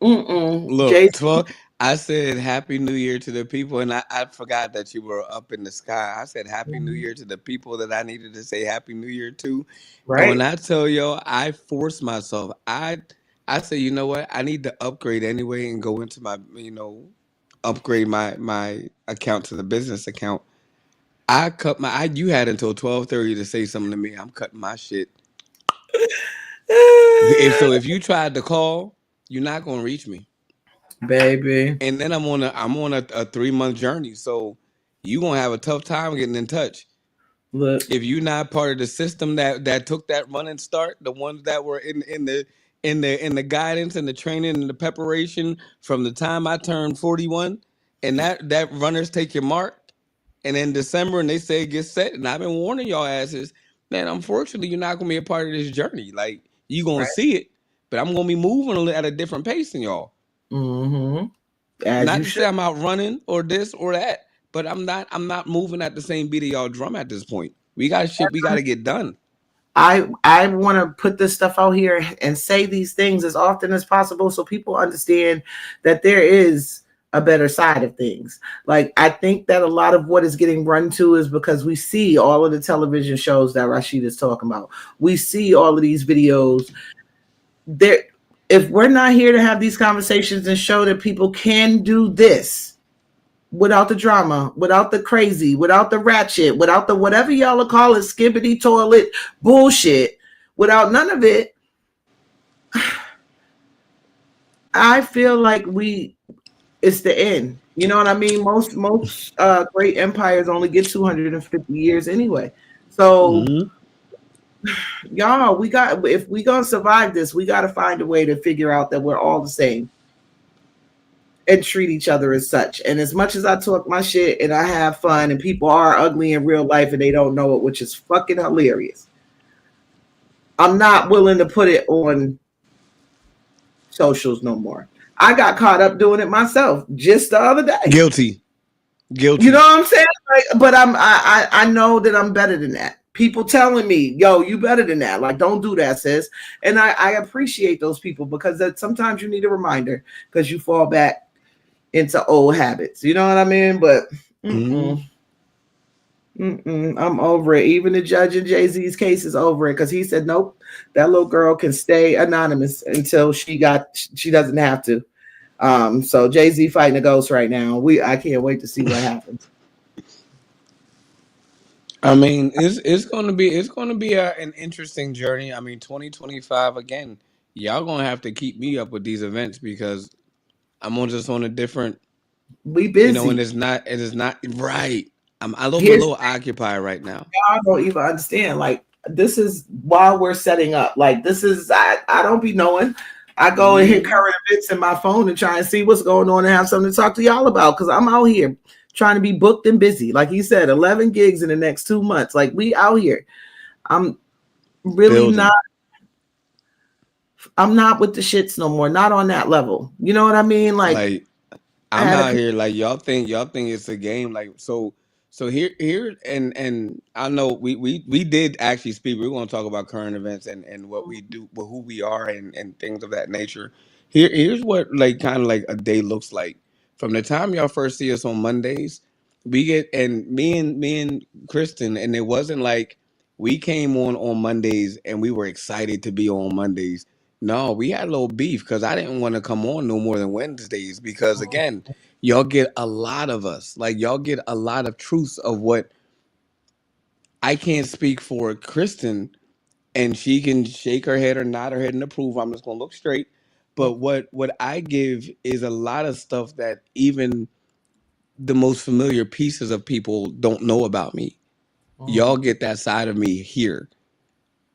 Look, Jason. 12. I said Happy New Year to the people, and I forgot that you were up in the sky. I said Happy New Year to the people that I needed to say Happy New Year to. And when Right? I tell y'all, I forced myself. I say, you know what? I need to upgrade anyway and go into my, upgrade my account to the business account. I cut my. You had until 12:30 to say something to me. I'm cutting my shit. If you tried to call, you're not gonna reach me. Baby. And then I'm on a 3 month journey. So you gonna have a tough time getting in touch. Look. If you're not part of the system that took that running start, the ones that were in the guidance and the training and the preparation from the time I turned 41, and that runners take your mark, and in December and they say get set, and I've been warning y'all asses, man. Unfortunately, you're not gonna be a part of this journey. Like you gonna Right. see it, but I'm gonna be moving at a different pace than y'all. Mm-hmm. As Not you to say should. I'm out running or this or that, but I'm not moving at the same beat of y'all drum at this point. We got shit we gotta get done. I want to put this stuff out here and say these things as often as possible so people understand that there is a better side of things. Like I think that a lot of what is getting run to is because we see all of the television shows that Rashid is talking about. We see all of these videos. There if we're not here to have these conversations and show that people can do this without the drama, without the crazy, without the ratchet, without the whatever y'all call it, skibbity toilet bullshit, without none of it, I feel like it's the end. You know what I mean? Most great empires only get 250 years anyway. So Mm-hmm. y'all, we got if we gonna survive this, we gotta find a way to figure out that we're all the same and treat each other as such. And as much as I talk my shit and I have fun and people are ugly in real life and they don't know it, which is fucking hilarious, I'm not willing to put it on socials no more. I got caught up doing it myself just the other day. Guilty. You know Guilty. what I'm saying? Like, but I know that I'm better than that. People telling me, "Yo, you better than that." Like, don't do that, sis. And I appreciate those people because that sometimes you need a reminder because you fall back into old habits. You know what I mean? But Mm-hmm. mm-mm, I'm over it. Even the judge in Jay Z's case is over it because he said, "Nope, that little girl can stay anonymous until she doesn't have to." So Jay Z fighting a ghost right now. I can't wait to see what happens. I mean, it's gonna be an interesting journey. I mean, 2025 again. Y'all gonna have to keep me up with these events because I'm on just on a different, We and busy. it is not right. I'm a Here's little occupied right now. I don't even understand. Like this is while we're setting up. Like this is I don't be knowing. I go and hit Hmm. current events in my phone and try and see what's going on and have something to talk to y'all about because I'm out here trying to be booked and busy. Like he said, 11 gigs in the next 2 months. Like we out here. I'm really not. Building. I'm not with the shits no more. Not on that level. You know what I mean? Like Like I I'm had a out here like y'all think it's a game. Like so here and I know we did actually speak. We're gonna talk about current events and what we do, who we are and things of that nature. Here's what like kind of like a day looks like. From the time y'all first see us on Mondays, we get and me and Kristen, and it wasn't like we came on Mondays and we were excited to be on Mondays. No, we had a little beef because I didn't want to come on no more than Wednesdays because again, y'all get a lot of us. Like y'all get a lot of truths of what I can't speak for Kristen, and she can shake her head or nod her head and approve. I'm just gonna look straight. But what I give is a lot of stuff that even the most familiar pieces of people don't know about me. Y'all get that side of me here.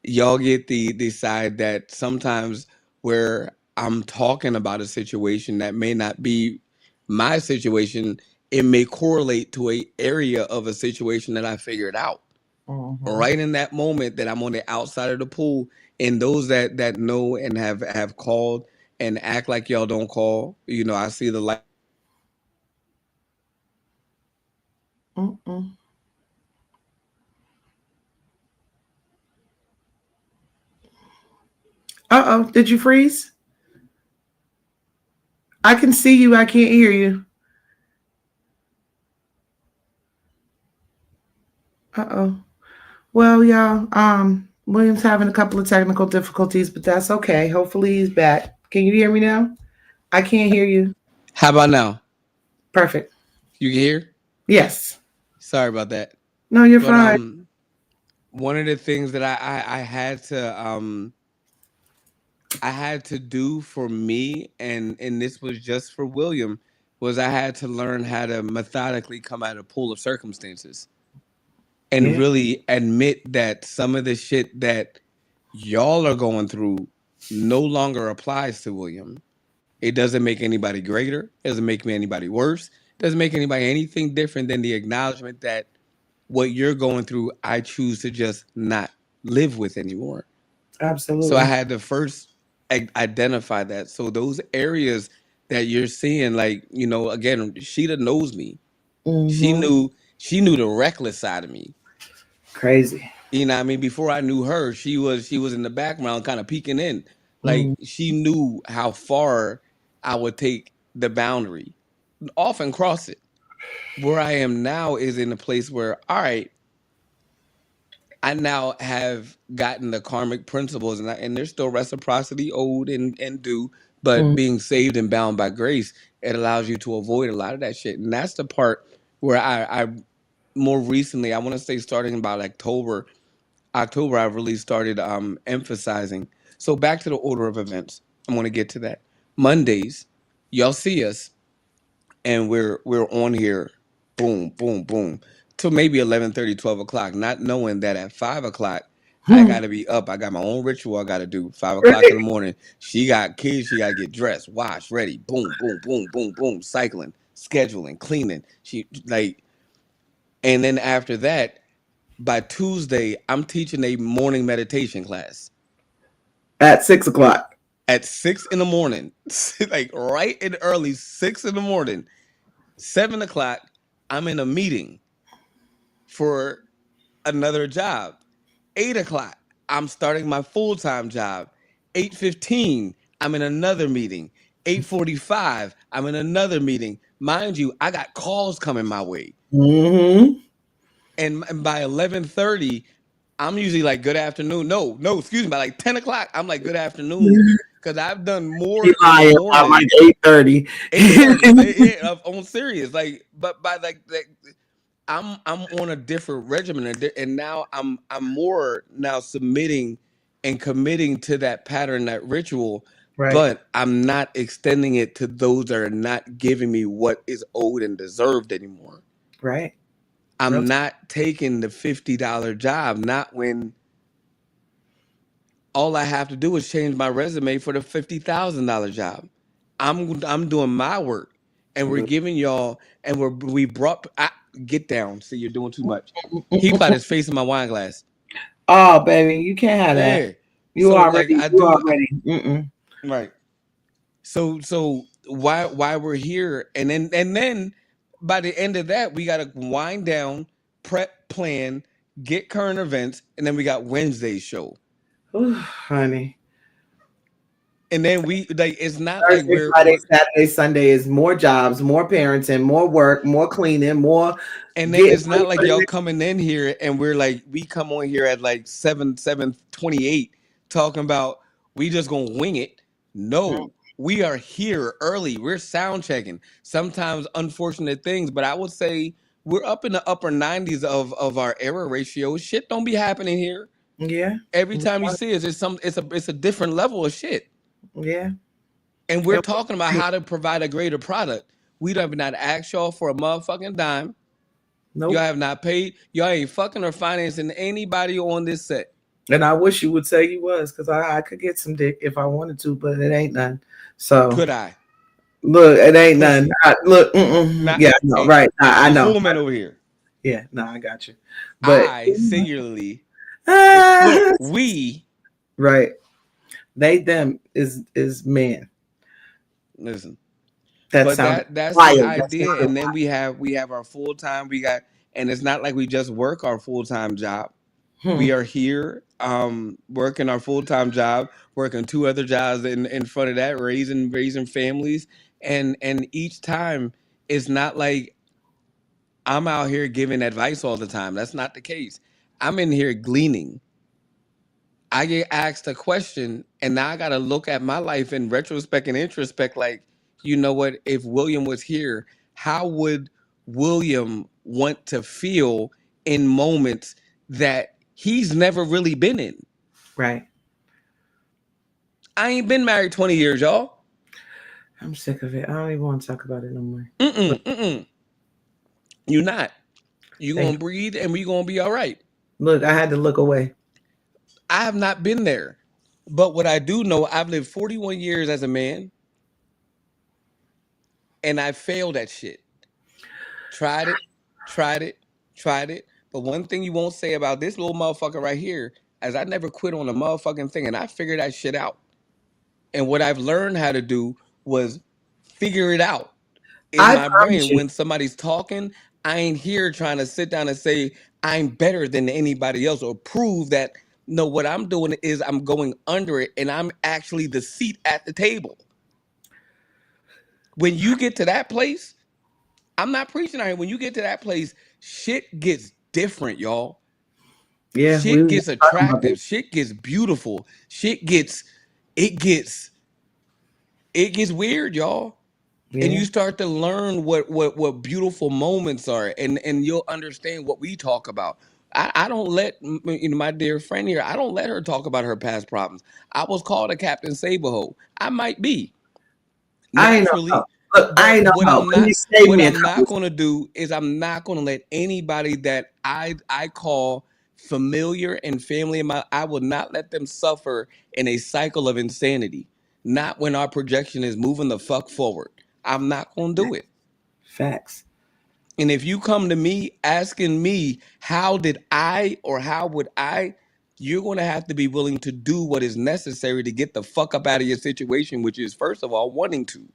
Y'all get the side that sometimes where I'm talking about a situation that may not be my situation, it may correlate to a area of a situation that I figured out mm-hmm. right in that moment that I'm on the outside of the pool. And those that know and have called and act like y'all don't call, I see the light on y'all face and I know that y'all know that I'm not playing with y'all. Mm-mm. Uh-oh. Did you freeze? I can see you. I can't hear you. Uh-oh. Well, y'all, William's having a couple of technical difficulties, but that's okay. Hopefully he's back. Can you hear me now? I can't hear you. How about now? Perfect. You can hear? Yes. Sorry about that. No, you're But fine. one of the things that I had to do for me, and this was just for William, was I had to learn how to methodically come out of a pool of circumstances and Yeah, really admit that some of the shit that y'all are going through no longer applies to William. It doesn't make anybody greater, it doesn't make me anybody worse, it doesn't make anybody anything different than the acknowledgement that what you're going through, I choose to just not live with anymore. So I absolutely. had to first identify that. So those areas that you're seeing, like, again, Sheeta knows me. She Mm-hmm. knew she knew the reckless side of me. Crazy. You know what I mean? Before I knew her, she was in the background kind of peeking in. Like Mm-hmm. she knew how far I would take the boundary, often cross it. Where I am now is in a place where, all right, I now have gotten the karmic principles, and there's still reciprocity owed and due, but being saved and bound by grace, it allows you to avoid a lot of that shit. And that's the part where I more recently, I want to say starting about October, I really started emphasizing. So back to the order of events. I'm going to get to that. Mondays, y'all see us and we're on here, boom, boom, boom, till maybe 11:30, 12 o'clock, not knowing that at 5 o'clock I Mm-hmm. gotta be up. I got my own ritual I gotta do. 5 o'clock in Right. the morning. She got kids, she gotta get dressed, washed, ready, boom, boom, boom, boom, boom, cycling, scheduling, cleaning. She like and then after that, by Tuesday, I'm teaching a morning meditation class At 6 o'clock. at 6 in the morning. Like right in early, 6 in the morning. 7 o'clock, I'm in a meeting for another job. 8 o'clock, I'm starting my full time job. 8:15, I'm in another meeting. 8:45, I'm in another meeting. Mind you, I got calls coming my way. Mm-hmm. And by 11:30, I'm usually like, good afternoon. No, no, excuse me. By like 10 o'clock, I'm like, good afternoon. Because I've done He more in the lying about like morning. 8:30. 8:30, on serious. Like, but by like I'm on a different regimen, and now I'm more now submitting and committing to that pattern, that ritual, Right. but I'm not extending it to those that are not giving me what is owed and deserved anymore. Right. Real I'm not taking the $50 job, not when all I have to do is change my resume for the $50,000 job. I'm doing my work, and we're giving y'all, and we brought. Get down. See, you're doing too much. He about his face in my wine glass. Oh, baby, you can't have that. Yeah. You So like already, I you do. already. Mm-mm. Right. So why we're here, and then by the end of that, we got to wind down, prep, plan, get current events, and then we got Wednesday's show. Ooh, honey. And then we like it's not like Thursday, we're Friday, we're Saturday, Sunday is more jobs, more parenting, more work, more cleaning, more and then getting it's ready not like for the y'all next. coming in here and we're like we come on here at like 7:28 talking about we just gonna wing it. Mm, No, we are here early. We're sound checking. Sometimes unfortunate things, but I would say we're up in the upper 90s of our error ratio. Shit don't be happening here. yeah, Every time you see us, it's a different level of shit. yeah. And we're And talking about how to provide a greater product. We don't even not ask y'all for a motherfucking dime. Y'all nope. have not paid. Y'all ain't fucking or financing anybody on this set. And I wish you would say you was, because I could get some dick if I wanted to, but it ain't none. So Could I? look, it ain't none. Pussy. Look, mm-mm. Not Yeah, no, ain't right. I it's know. full men over here. Yeah, no, I got you. But I singularly look, ah, we right, they them is man. listen. That But sounded that's the wild. That idea. sounded And then we have our full time. We got and it's not like we just work our full time job. We wild. are here working our full-time job, working two other jobs in front of that, raising families, and each time it's not like I'm out here giving advice all the time. That's not the case. I'm in here gleaning. I get asked a question and now I got to look at my life in retrospect and introspect like, you know what, if William was here, how would William want to feel in moments that he's never really been in? Right. I ain't been married 20 years, y'all. I'm sick of it. I don't even want to talk about it no more. Look, Mm-mm, mm-mm. You're not. You're thank going to you. breathe and we're going to be all right. Look, I had to look away. I have not been there. But what I do know, I've lived 41 years as a man and I failed at shit. Tried it, tried it, tried it. But one thing you won't say about this little motherfucker right here is I never quit on a motherfucking thing and I figured that shit out. And what I've learned how to do was figure it out in I my promise brain you. when somebody's talking. I ain't here trying to sit down and say I'm better than anybody else or prove that. No, what I'm doing is I'm going under it and I'm actually the seat at the table. When you get to that place, I'm not preaching out here. When you get to that place, shit gets different, y'all. Yeah, we Shit were gets just talking about attractive. this. Shit gets beautiful. Shit gets it gets it gets weird, y'all. And Yeah. you start to learn what beautiful moments are and you'll understand what we talk about. I don't let my dear friend here, I don't let her talk about her past problems. I was called a Captain Saberho. I might be I ain't know how. naturally, Look, I but ain't know what how. I'm But he not saved what me a I'm couple not of going to do is I'm not going to let anybody that I call familiar and family in my I will not let them suffer in a cycle of insanity. Not when our projection is moving the fuck forward. I'm not going to do it. facts. And if you come to me asking me, how did I or how would I, you're going to have to be willing to do what is necessary to get the fuck up out of your situation, which is, first of all, wanting to.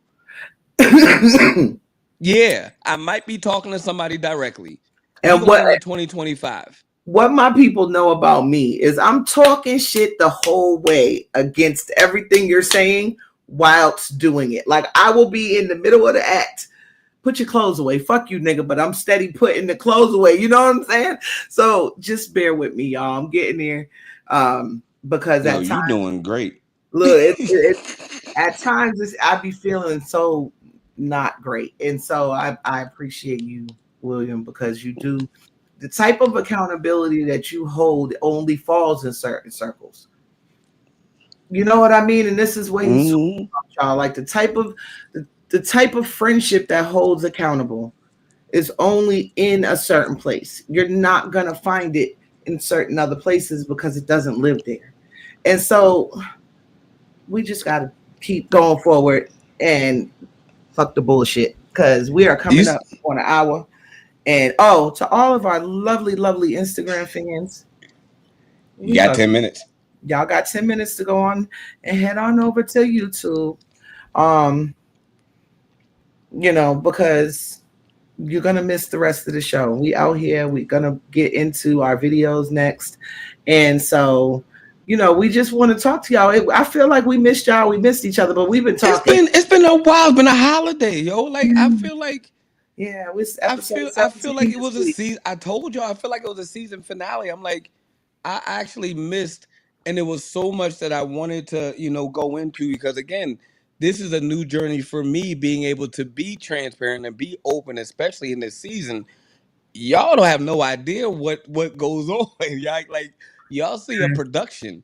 And Yeah, I might be talking to somebody directly. We going what into 2025. what my people know about me is I'm talking shit the whole way against everything you're saying whilst doing it. Like I will be in the middle of the act. Put your clothes away. Fuck you, nigga. But I'm steady putting the clothes away. You know what I'm saying? So just bear with me, y'all. I'm getting there. Because Yo, at you times, doing great. look, at times I be feeling so not great. And so I appreciate you. William, because you do the type of accountability that you hold only falls in certain circles. You know what I mean? And this is what he's talking Mm-hmm. about, y'all. Like the type of friendship that holds accountable is only in a certain place. You're not gonna find it in certain other places because it doesn't live there. And so we just gotta keep going forward and fuck the bullshit because we are You coming up on an hour. And oh, to all of our lovely, lovely Instagram fans, you we got love 10 minutes. y'all. Got 10 minutes to go on and head on over to YouTube. Um, because you're gonna miss the rest of the show. We out here. We're gonna get into our videos next, and so we just want to talk to y'all. I feel like we missed y'all. We missed each other, but we've been It's talking. been it's been a while. It's been a holiday, yo. Like I Yeah, feel like yeah. It's I episode feel I feel like 17 it this was a week. season. I told y'all I feel like it was a season finale. I'm like I actually missed, and there was so much that I wanted to go into because again, this is a new journey for me, being able to be transparent and be open, especially in this season. Y'all don't have no idea what goes on. Y'all like y'all see a production.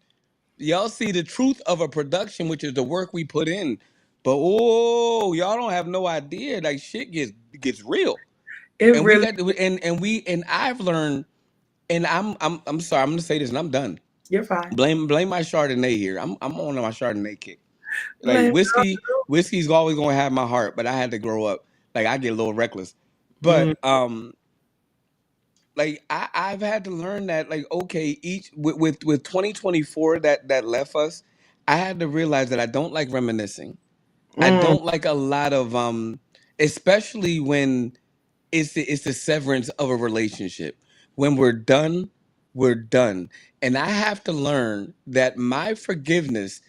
Y'all see the truth of a production, which is the work we put in. But oh, y'all don't have no idea. Like shit gets real. It And we really. got to, and I've learned, and I'm sorry, I'm gonna say this and I'm done. You're fine. Blame my Chardonnay here. I'm on my Chardonnay kick. Like Blame whiskey's always gonna have my heart, but I had to grow up. Like I get a little reckless. mm, But like I've had to learn that like okay, each with 2024 that left us, I had to realize that I don't like reminiscing. I mm, don't like a lot of especially when it's the severance of a relationship. When we're done, we're done. And I have to learn that my forgiveness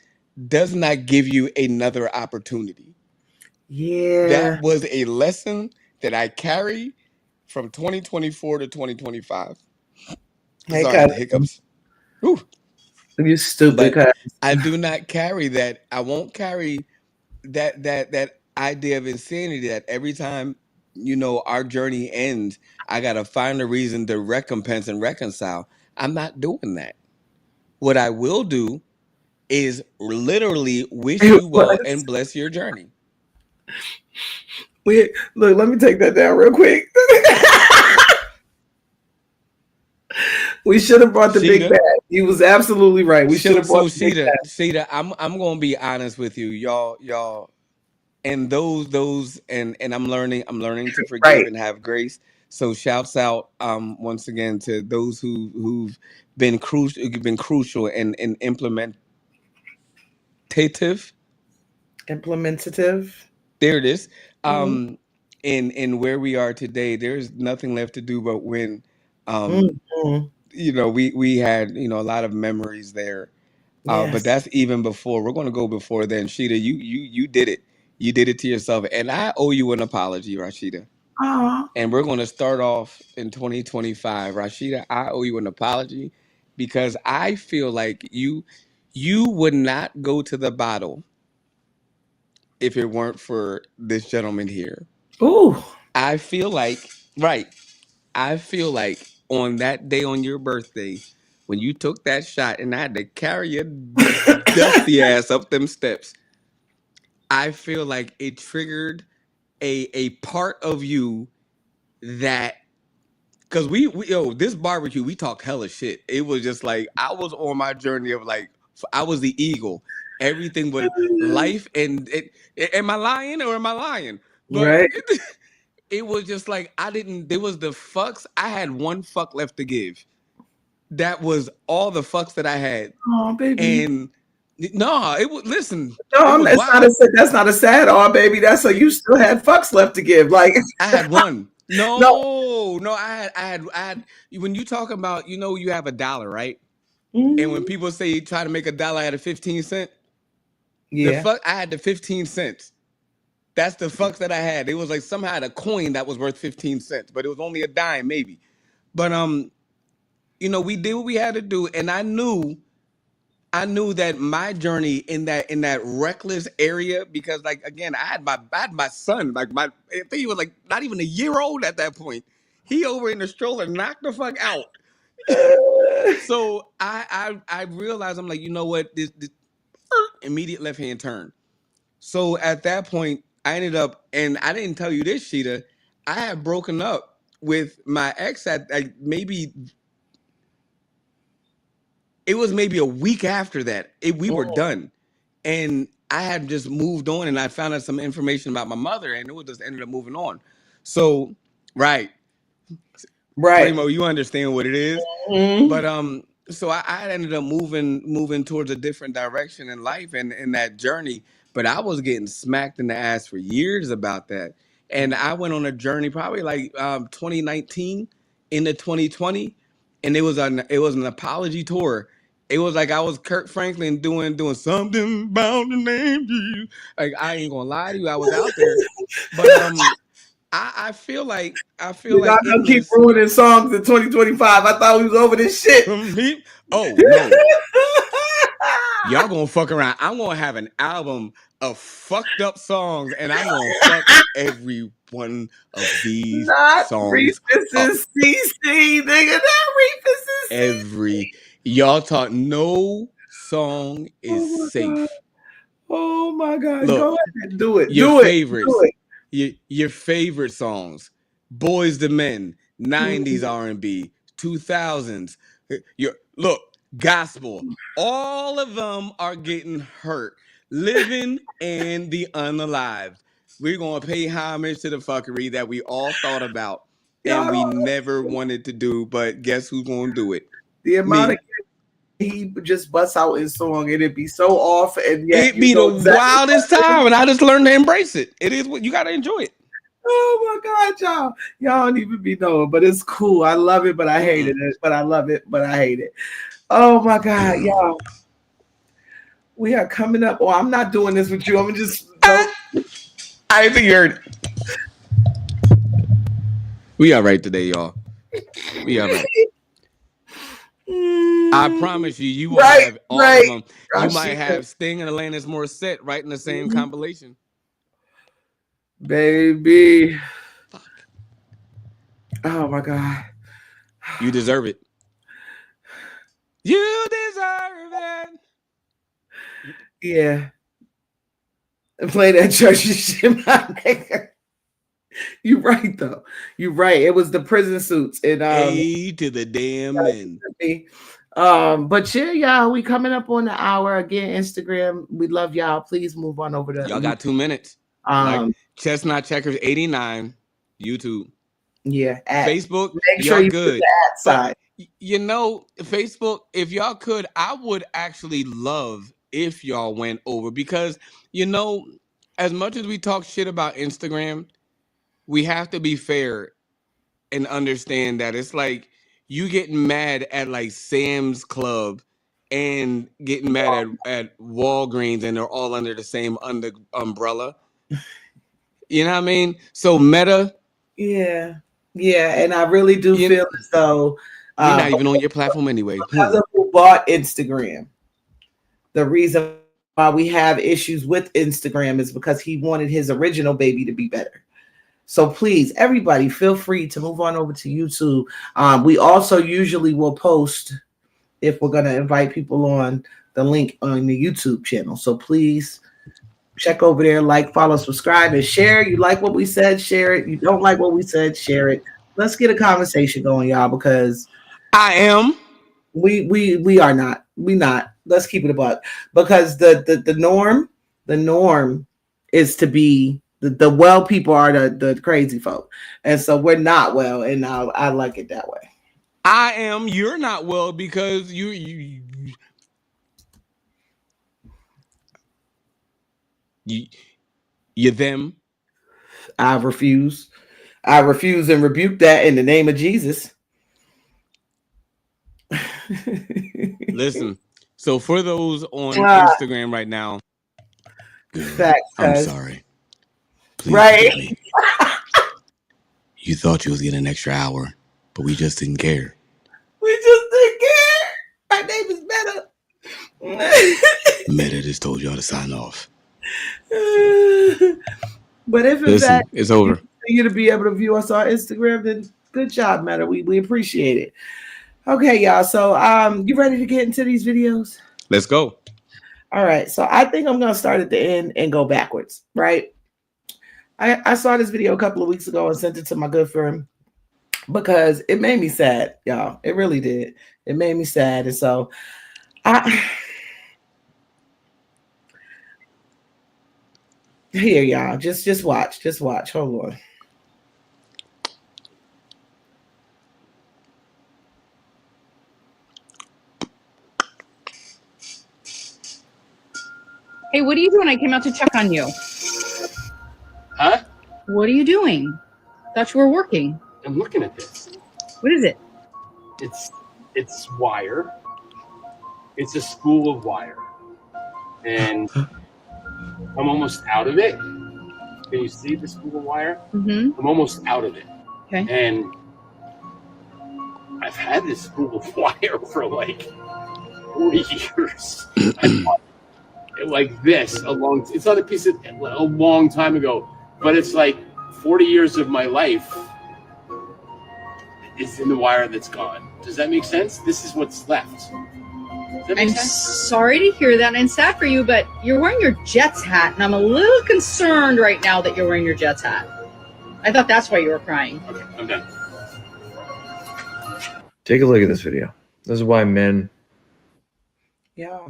does not give you another opportunity. yeah. That was a lesson that I carry from 2024 to 2025. Hey, Sorry, I had cuz the hiccups. Whew. you stupid, But cuz. I do not carry that. I won't carry that idea of insanity that every time our journey ends, I gotta find a reason to recompense and reconcile. I'm not doing that. What I will do is literally wish It you well was. and bless your journey. Look. Let me take that down real quick. We should have brought the big Sheeta. bag. He was absolutely right. We should So have brought so the big Sheeta, I'm gonna be honest with you, y'all, and those and I'm learning to bag. forgive and have grace. So shouts out once again to those who've been crucial and implementative. Implementative. There it is. Mm-hmm. In where we are today, there's nothing left to do but win. um Mm-hmm. we had a lot of memories there. But Yes. that's even before. We're going to go before then. Sheeta, you did it. You did it to yourself, and I owe you an apology, Rashida. Oh. And we're going to start off in 2025, Rashida. I owe you an apology because I feel like you would not go to the bottle if it weren't for this gentleman here. Ooh. I feel like right. I feel like on that day on your birthday, when you took that shot and I had to carry your dusty ass up them steps, I feel like it triggered a part of you that because we this barbecue we talked hella shit. It was just like I was on my journey of like I was the eagle. Everything but life and am I lying or am I lying? But Right. it was just like I didn't. There was the fucks. I had one fuck left to give. That was all the fucks that I had. Oh, baby. And no, it was listen. It No, was it's not wild. that's not a sad oh baby. That's a you still had fucks left to give. Like I had one. no. No. I had. When you talk about, you have $1, right? And when Mm, people say try to make $1 out of 15 cent, the yeah. fuck I had the 15 cents. That's the fucks that I had. It was like somehow I had a coin that was worth 15 cents, but it was only a dime maybe. But we did what we had to do, and I knew that my journey in that reckless area because like again I had my son like my I think he was like not even a year old at that point. He over in the stroller, knocked the fuck out. So I realized, I'm like, you know what? This immediate left hand turn. So at that point, I ended up, and I didn't tell you this, Sheeta. I had broken up with my ex at like maybe it was maybe a week after that. We were done, and I had just moved on, and I found out some information about my mother, and it was just ended up moving on. So, right, Right. Primo, you understand what it is. Mhm. But so I ended up moving towards a different direction in life and in that journey. But I was getting smacked in the ass for years about that. And I went on a journey probably like 2019 into 2020, and it was an apology tour. It was like I was Kurt Franklin doing something about the name Jesus. Like I ain't gonna lie to you, I was out there. But I feel You're like not gonna in keep this. ruining songs in 2025. I thought we was over this shit. Oh no, y'all gonna fuck around. I'm gonna have an album of fucked up songs, and I'm gonna fuck every one of these Not songs Reese's up. CC, nigga. Not Reese's CC. Every y'all talk. No song is Oh my god. safe. Oh my god. Look, Go ahead. Do it. your Do it. Do favorites, it. your favorite songs, Boys to Men, '90s Mhm. R&B, 2000s. Your look, gospel. All of them are getting hurt. Living and the unalived. We're gonna pay homage to the fuckery that we all thought about and Y'all we don't never wanted to do. But guess who's gonna do it? the amount of Me. he would just bust out his song and it'd be so off, and yet It you be the know exactly wildest what it is. time, and I just learned to embrace it. It is what you gotta enjoy it. Oh my god, y'all don't even be knowing, but it's cool. I love it, but I hated Mm-mm. it. But I love it, but I hate it. Oh my god, Girl. y'all, we are coming up. Oh, I'm not doing this with you. I'm just I didn't think you heard. We all right today, y'all. We all right. I promise you, you will right, have all of right. them. You might Rashida, have Sting and Alanis Morissette right in the same mhm. compilation. Baby. Fuck. Oh my god. You deserve it. You deserve it. Yeah, play that churchy shit, my nigga. You right though. You right. It was the prison suits and A to the damn men. but yeah, y'all, we coming up on the hour again. Instagram, we love y'all. Please move on over to Y'all you. got 2 minutes. Like Chestnut Checkers 89, YouTube. Yeah, at Facebook, make sure y'all you put good. the at But side. Facebook, if y'all could, I would actually love if y'all went over because you know, as much as we talk shit about Instagram, we have to be fair and understand that it's like you getting mad at like Sam's Club and getting mad at Walgreens and they're all under the same umbrella. You know what I mean? So Meta, Yeah, yeah, and I really do you, feel as though we're not even on because your platform anyway. of who bought Instagram, the reason why we have issues with Instagram is because he wanted his original baby to be better. So please, everybody, feel free to move on over to YouTube. We also usually will post if we're gonna invite people on the link on the YouTube channel. So please check over there, like, follow, subscribe, and share. You like what we said, share it. You don't like what we said, share it. Let's get a conversation going, y'all, because I am. we are not. We not. Let's keep it about because the norm is to be the well people are the crazy folk. And so we're not well, and I like it that way. I am. You're not well because you you them. I refuse. I refuse and rebuke that in the name of Jesus. Listen. So for those on Ah, Instagram right now, girl, facts, I'm cuz. sorry. Please Right? forgive me. You thought you was getting an extra hour, but we just didn't care. We just didn't care. My name is Meta. Meta just told y'all to sign off. But if in fact Listen, it's you over. continue to be able to view us on Instagram, then Good job, Meta. We appreciate it. Okay, y'all. So you ready to get into these videos? Let's go. All right. So I think I'm gonna start at the end and go backwards, right? I saw this video a couple of weeks ago and sent it to my good friend because it made me sad, y'all. It really did. It made me sad. And so I here, y'all. Just watch. Just watch. Hold on. Hey, what are you doing? I came out to check on you. Huh? What are you doing? Thought you were working. I'm looking at this. What is it? It's wire. It's a spool of wire. And I'm almost out of it. Can you see the spool of wire? Mm-hmm. I'm almost out of it. Okay. And I've had this spool of wire for like 40 years. I bought it like this it's not a piece of a long time ago, but it's like 40 years of my life is in the wire that's gone. Does that make sense? This is what's left. I'm sorry to hear that, and I'm sad for you, but you're wearing your Jets hat, and I'm a little concerned right now that you're wearing your Jets hat. I thought that's why you were crying. Okay, I'm done. Take a look at this video. This is why men. Yeah.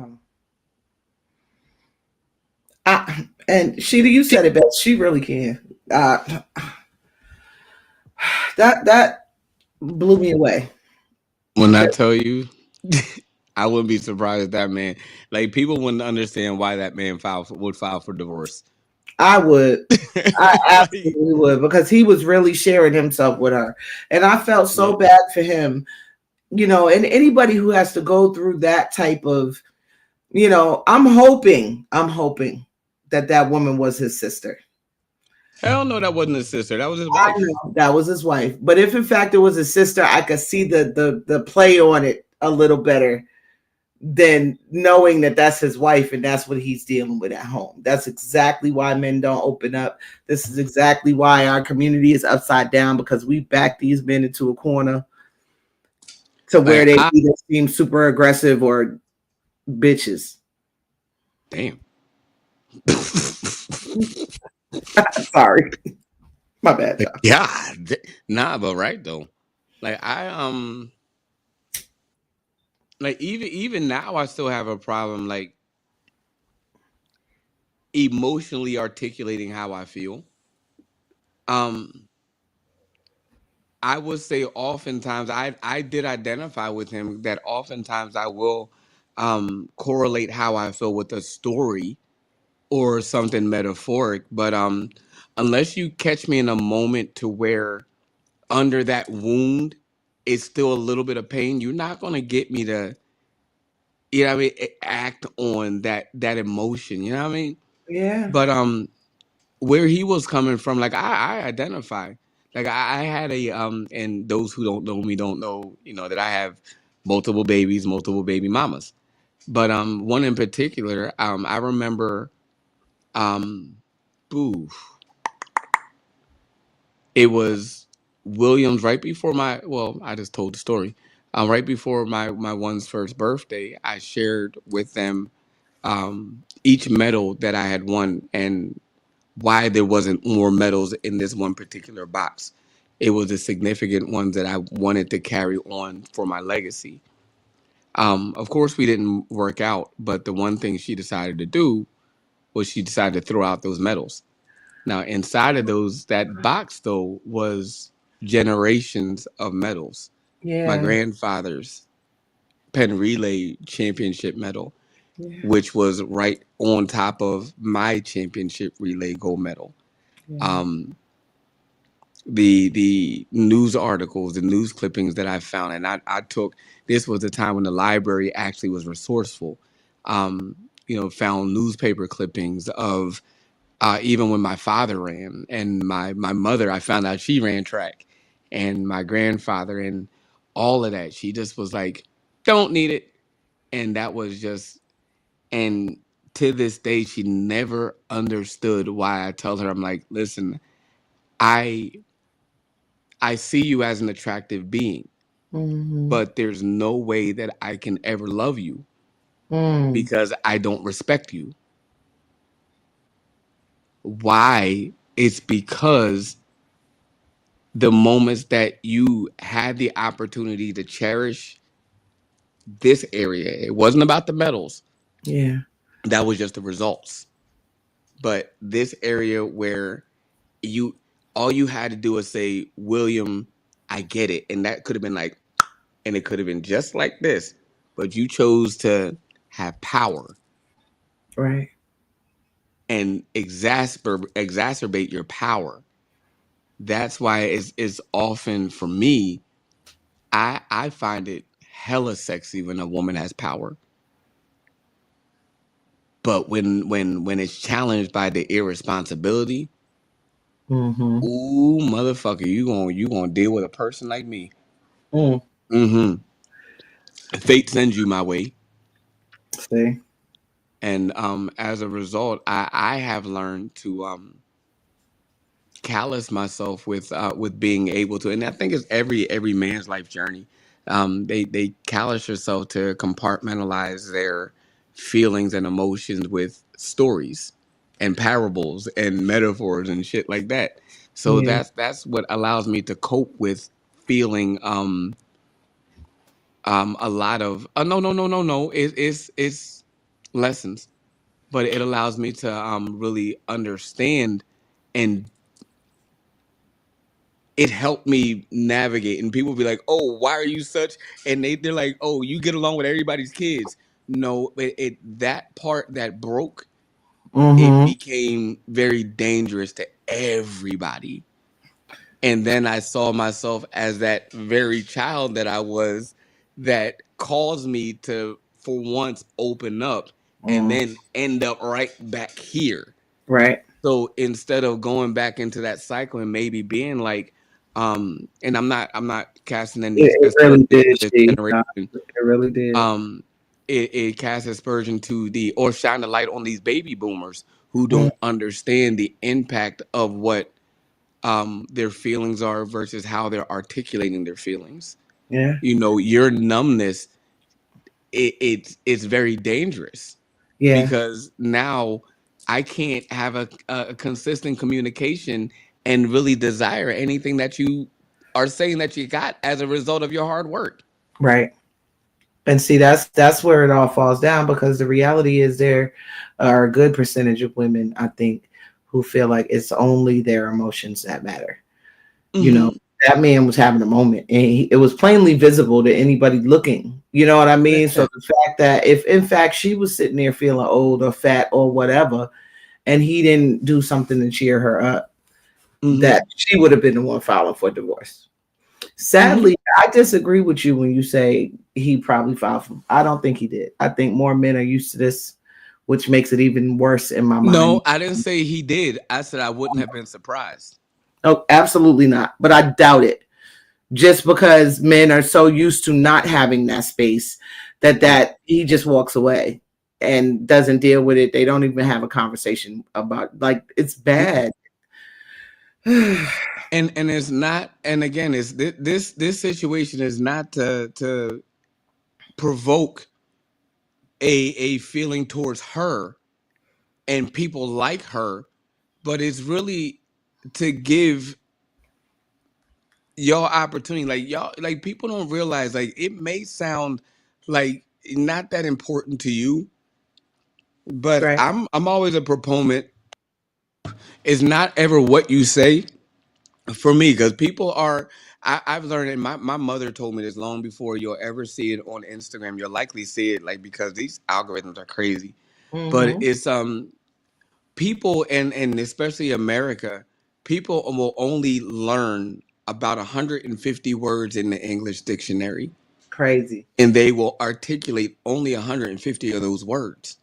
And Sheeta, you said it best. She really can. That blew me away. When I tell you, I wouldn't be surprised if that man, like people wouldn't understand why that man would file for divorce. I would. I Like, absolutely would, because he was really sharing himself with her. And I felt so bad for him, you know, and anybody who has to go through that type of, you know, I'm hoping that woman was his sister. hell no, that wasn't his sister. That was his wife. I know that was his wife. But if in fact it was his sister, I could see the play on it a little better than knowing that that's his wife and that's what he's dealing with at home. That's exactly why men don't open up. This is exactly why our community is upside down, because we back these men into a corner to where they either seem super aggressive or bitches. Damn. Sorry. My bad, y'all. Yeah. Nah, but right though. Like like even now I still have a problem like emotionally articulating how I feel. I would say oftentimes I did identify with him that oftentimes I will correlate how I feel with a story or something metaphoric, but unless you catch me in a moment to where under that wound is still a little bit of pain, you're not gonna get me to, you know what I mean, act on that emotion, you know what I mean? Yeah. But where he was coming from, like I identify. Like I had a and those who don't know me don't know, you know, that I have multiple babies, multiple baby mamas. But one in particular, I remember ooh, it was Williams right before I just told the story. Right before my one's first birthday, I shared with them each medal that I had won and why there wasn't more medals in this one particular box. It was the significant ones that I wanted to carry on for my legacy. Of course, we didn't work out, but the one thing she decided to do was she decided to throw out those medals. Now, inside of that box though was generations of medals. My Yeah. grandfather's pen relay championship medal, Yeah. which was right on top of my championship relay gold medal. Yeah. Um, the news articles, the news clippings that I found, and I took, this was the time when the library actually was resourceful. You know, found newspaper clippings of even when my father ran, and my mother, I found out she ran track, and my grandfather, and all of that. She just was like, don't need it. And that was just, and to this day, she never understood why I tell her, I'm like, listen, I I see you as an attractive being, but there's no way that I can ever love you because I don't respect you. Why? It's because the moments that you had the opportunity to cherish this area, it wasn't about the medals. Yeah. That was just the results. But this area where you all you had to do was say, William, I get it. And that could have been like, and it could have been just like this. But you chose to have power Right. and exacerbate your power. That's why it's often for me, I find it hella sexy when a woman has power. But when it's challenged by the irresponsibility, Mm-hmm. ooh, motherfucker, you gonna deal with a person like me. Mm. Mm-hmm. Fate sends you my way. See. And as a result, I have learned to callous myself with being able to, and I think it's every man's life journey. They callous yourself to compartmentalize their feelings and emotions with stories and parables and metaphors and shit like that. So Yeah. that's what allows me to cope with feeling a lot of no, it's lessons, but it allows me to really understand, and it helped me navigate. And people be like, oh, why are you such, and they're like, oh, you get along with everybody's kids. No, it that part that broke, it Mm-hmm. became very dangerous to everybody. And then I saw myself as that very child that I was, that caused me to for once open up and Mm. then end up right back here. Right. So instead of going back into that cycle and maybe being like, and I'm not casting any It really aspersion to did, this she. generation. It really did. Um, it casts aspersion to the, or shine the light on these baby boomers who Mm. don't understand the impact of what their feelings are versus how they're articulating their feelings. Yeah. You know, your numbness, it's very dangerous, Yeah. because now I can't have a consistent communication and really desire anything that you are saying that you got as a result of your hard work. Right. And see, that's where it all falls down, because the reality is there are a good percentage of women, I think, who feel like it's only their emotions that matter. You know, Mm-hmm. that man was having a moment, and it was plainly visible to anybody looking. You know what I mean? Yeah. So the fact that if in fact she was sitting there feeling old or fat or whatever, and he didn't do something to cheer her up, Mm-hmm. that she would have been the one filing for divorce. Mm-hmm. Sadly, I disagree with you when you say he probably filed for. I don't think he did. I think more men are used to this, which makes it even worse in my No, mind. I didn't say he did. I said I wouldn't have been surprised. Oh, absolutely not. But I doubt it. Just because men are so used to not having that space that he just walks away and doesn't deal with it. They don't even have a conversation about, like, it's bad. And it's not, and again, it's this situation is not to provoke a feeling towards her and people like her, but it's really to give y'all opportunity. Like y'all, like people don't realize, like it may sound like not that important to you, but Right. I'm always a proponent. It's not ever what you say for me, because people are. I've learned, and my mother told me this long before you'll ever see it on Instagram. You'll likely see it, like, because these algorithms are crazy. But Mm-hmm. it's people, and especially America, people will only learn about 150 words in the English dictionary, Crazy. and they will articulate only 150 of those words.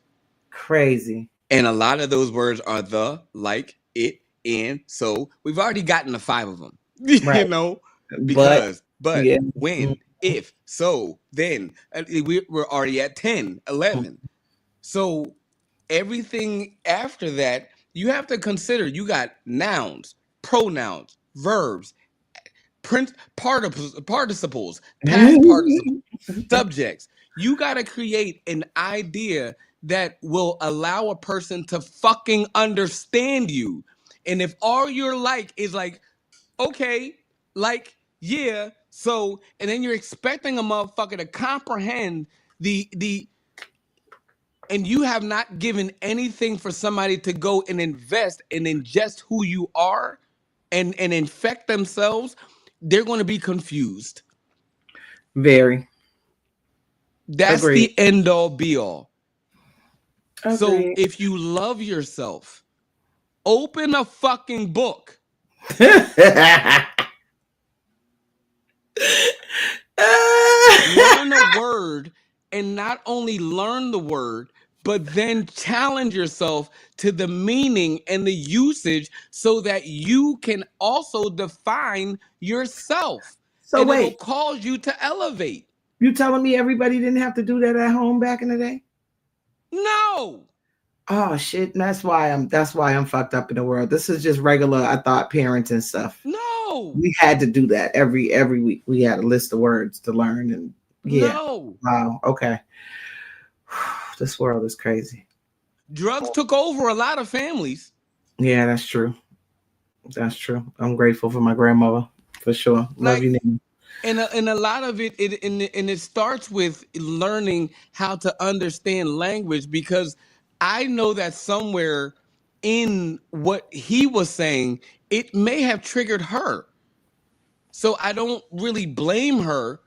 Crazy. And a lot of those words are the, like, it, and, so. We've already gotten to five of them, Right. But because, but, yeah. when, if, so, then. We're already at 10, 11. So everything after that, you have to consider, you got nouns, pronouns, verbs, participles, past participles, subjects. You got to create an idea that will allow a person to fucking understand you. And if all you're like is like, okay, like, yeah, so, and then you're expecting a motherfucker to comprehend the and you have not given anything for somebody to go and invest and ingest who you are and infect themselves, they're going to be confused. Very. That's Agreed. the end all be all. So Agreed. if you love yourself, open a fucking book, learn a word, and not only learn the word, but then challenge yourself to the meaning and the usage so that you can also define yourself. So And it'll wait, cause you to elevate. you telling me everybody didn't have to do that at home back in the day? No. Oh shit, that's why I'm fucked up in the world. This is just regular, I thought, parenting stuff. No. We had to do that every week. We had a list of words to learn, and yeah. No. Wow. Okay. This world is crazy. Drugs took over a lot of families. Yeah, that's true. That's true. I'm grateful for my grandmother for sure. Love Like, you, Nina. and a lot of it starts with learning how to understand language, because I know that somewhere in what he was saying, it may have triggered her. So I don't really blame her.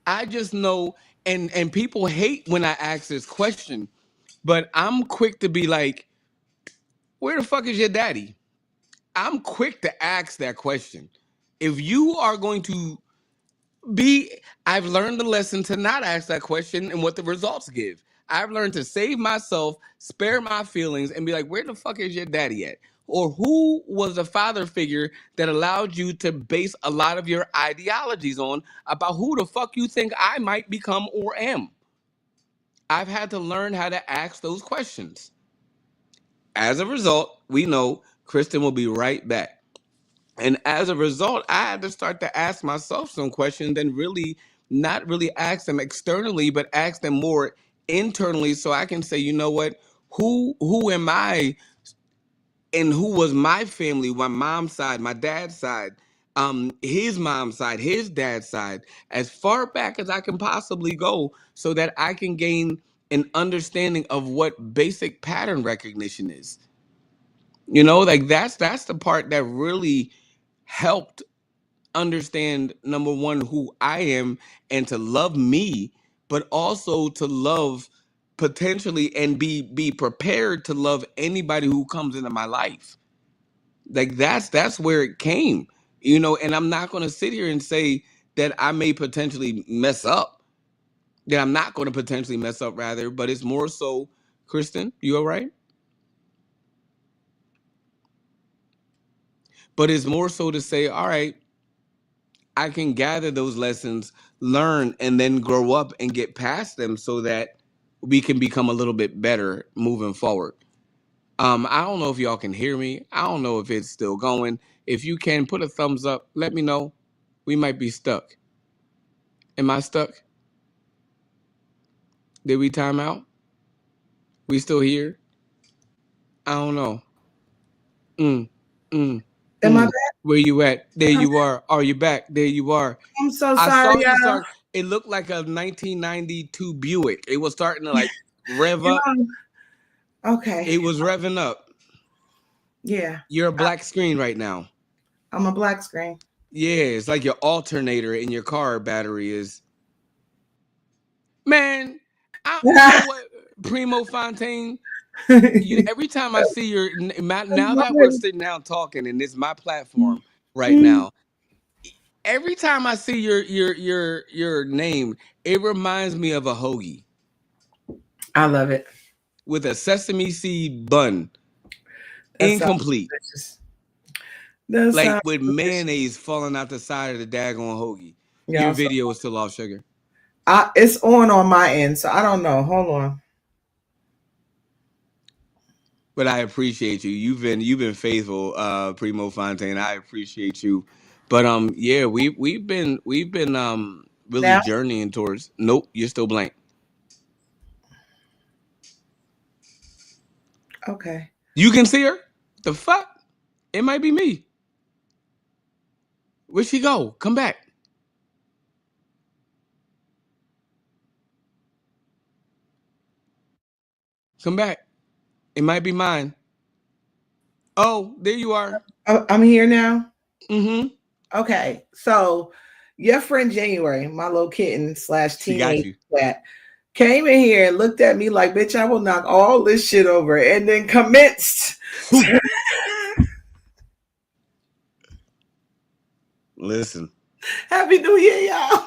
I just know, and people hate when I ask this question, but I'm quick to be like, where the fuck is your daddy? I'm quick to ask that question. If you are going to I've learned the lesson to not ask that question and what the results give. I've learned to save myself, spare my feelings, and be like, where the fuck is your daddy at? Or who was the father figure that allowed you to base a lot of your ideologies on about who the fuck you think I might become or am? I've had to learn how to ask those questions. As a result, we know Kristen will be right back. And as a result, I had to start to ask myself some questions and really not really ask them externally, but ask them more internally, so I can say, you know what, who am I, and who was my family, my mom's side, my dad's side, his mom's side, his dad's side, as far back as I can possibly go, so that I can gain an understanding of what basic pattern recognition is. Like that's the part that really helped understand, number one, who I am, and to love me, but also to love potentially and be prepared to love anybody who comes into my life. Like that's where it came. And I'm not going to sit here and say that I may potentially mess up, that I'm not going to potentially mess up, rather, but it's more so, Kristen, you all right? But it's more so to say, all right, I can gather those lessons, learn, and then grow up and get past them so that we can become a little bit better moving forward. I don't know if y'all can hear me. I don't know if it's still going. If you can, put a thumbs up. Let me know. We might be stuck. Am I stuck? Did we time out? We still here? I don't know. Mm, mm, Am I mm. back? Where you at? There you are. Are you back? There you are. I'm so I sorry, saw you y'all. start. It looked like a 1992 Buick. It was starting to like rev You up. okay. It was revving up. Yeah. You're a black screen right now. I'm a black screen. Yeah, it's like your alternator in your car battery is. Man, you know what, Primo Fontaine? Every time I see now that we're sitting down talking, and it's my platform right now. Every time I see your name, it reminds me of a hoagie I love it. with a sesame seed bun, That sounds incomplete, delicious. That like sounds with delicious. mayonnaise falling out the side of the daggone hoagie. Yeah, Your video is still off, sugar. it's on my end, so I don't know. Hold on. But I appreciate you. You've been faithful, Primo Fontaine. I appreciate you But yeah, we've been really Now? journeying towards. Nope, you're still blank. Okay. You can see her. The fuck? It might be me. Where'd she go? Come back. Come back. It might be mine. Oh, there you are. I'm here now. Mm-hmm. Okay. So your friend January, my little kitten / She got teenage you. cat, came in here and looked at me like, bitch, I will knock all this shit over, and then commenced. Listen. Happy New Year, y'all.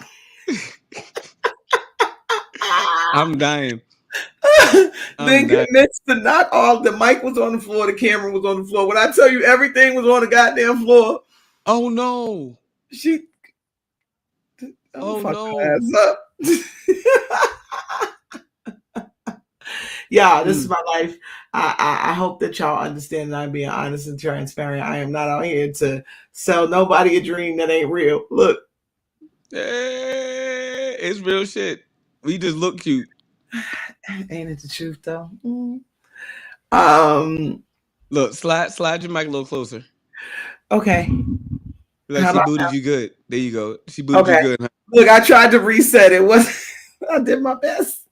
I'm dying. Then commenced to knock all the mic was on the floor, the camera was on the floor. When I tell you everything was on the goddamn floor, Oh no. she Oh fuck no. her ass up. Yeah, this is my life. I hope that y'all understand that I'm being honest and transparent. I am not out here to sell nobody a dream that ain't real. Look. It's real shit. We just look cute. Ain't it the truth though? Look, slide your mic a little closer. Okay. Like she booted you good. There you go. She booted you good. Huh? Look, I tried to reset it. I did my best.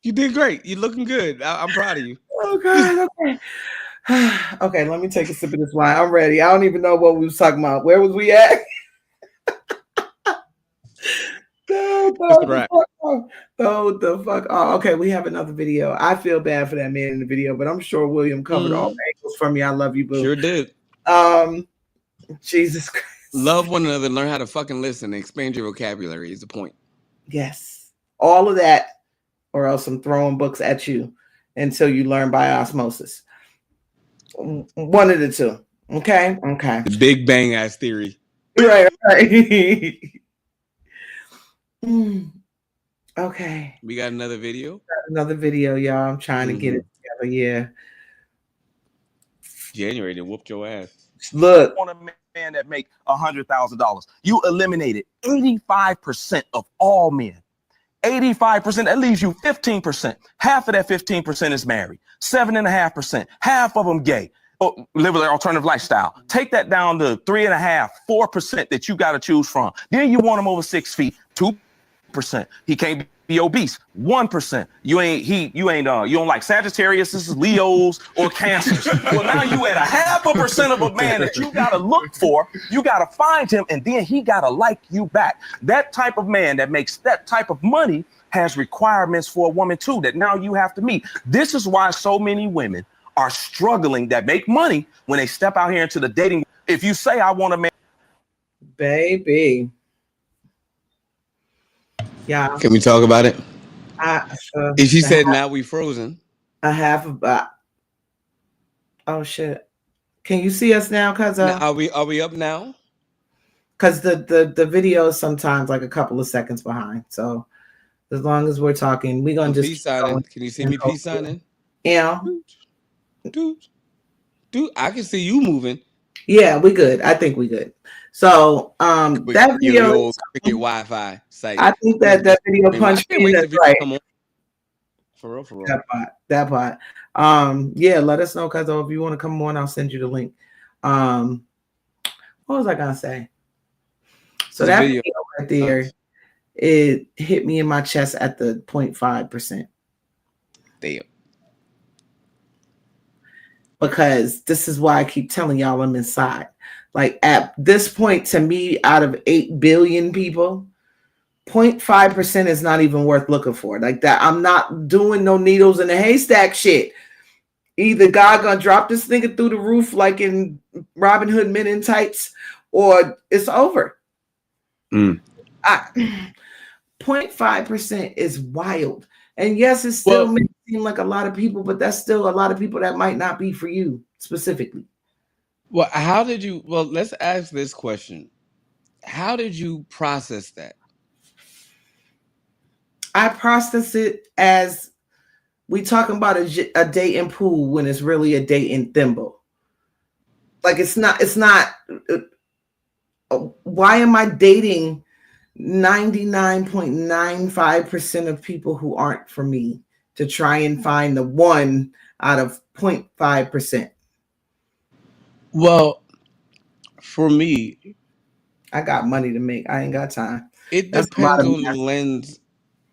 You did great. You're looking good. I'm proud of you. Oh God. Okay. Okay, let me take a sip of this wine. I'm ready. I don't even know what we was talking about. Where was we at? The fuck. Oh, okay, we have another video. I feel bad for that man in the video, but I'm sure William covered all angles for me. I love you, boo. Sure did. Jesus Christ. Love one another. Learn how to fucking listen and expand your vocabulary is the point. Yes. All of that, or else I'm throwing books at you until you learn by osmosis. One of the two. Okay? Okay. The Big Bang ass theory. Right. Okay. We got another video? Another video, y'all. I'm trying to get it together. Yeah. January, they whooped your ass. Look. On a man that make $100,000. You eliminated 85% of all men. 85%, that leaves you 15%. Half of that 15% is married. 7.5%. Half of them gay. Live an alternative lifestyle. Take that down to 3.5%, 4% that you got to choose from. Then you want him over 6 feet. 2%. He can't be obese. 1%. You don't like Sagittarius, Leos, or Cancers. Well, now you at 0.5% of a man that you gotta look for. You gotta find him, and then he gotta like you back. That type of man that makes that type of money has requirements for a woman too that now you have to meet. This is why so many women are struggling that make money when they step out here into the dating. If you say I want a man, baby. Yeah. Can we talk about it? If she said now we frozen. I have about. Oh shit! Can you see us now? Cause are we up now? Cause the video is sometimes like a couple of seconds behind. So as long as we're talking, we're gonna just peace signing. Can you see me peace signing? Yeah. Dude, I can see you moving. Yeah, we good. I think we good. So that video Wi-Fi site. I think that video punched me. That's right. For real. That part. Yeah, let us know, cuz if you want to come on, I'll send you the link. What was I gonna say? So that video right there, it hit me in my chest at the 0.5%. Damn. Because this is why I keep telling y'all I'm inside. Like at this point, to me, out of 8 billion people, 0.5% is not even worth looking for. Like that, I'm not doing no needles in the haystack shit. Either God gonna drop this nigga through the roof like in Robin Hood Men in Tights, or it's over. 0.5% is wild. And yes, it still may seem like a lot of people, but that's still a lot of people that might not be for you specifically. Well, how did you? Well, let's ask this question. How did you process that? I process it as we talking about a dating pool when it's really a dating thimble. Like it's not why am I dating 99.95% of people who aren't for me to try and find the one out of 0.5%? Well, for me, I got money to make. I ain't got time. it That's a lot depends of on the mess. lens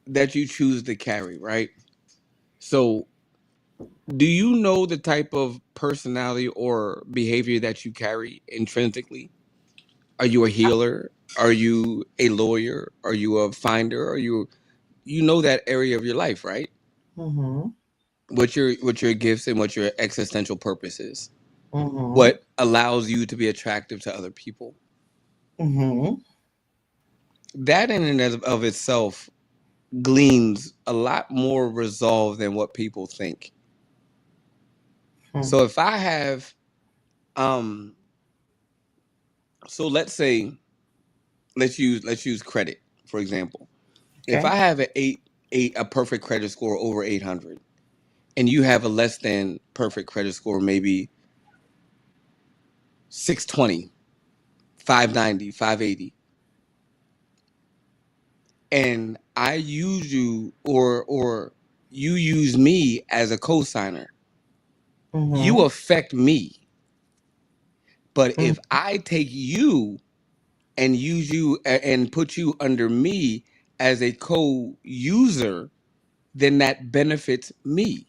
that you choose to carry, right? So, do you know the type of personality or behavior that you carry intrinsically? Are you a healer? Are you a lawyer? Are you a finder? Are you know that area of your life, right? Mm-hmm. What your gifts and what your existential purpose is. Mm-hmm. What allows you to be attractive to other people. Mm-hmm. That in and of itself gleans a lot more resolve than what people think. Hmm. So if I have um so let's use credit, for example. If Okay. I have a perfect credit score over 800 and you have a less than perfect credit score, maybe 620, 590, 580, and I use you or you use me as a cosigner, you Mm-hmm. affect me. But Mm-hmm. if I take you and use you and put you under me as a co-user, then that benefits me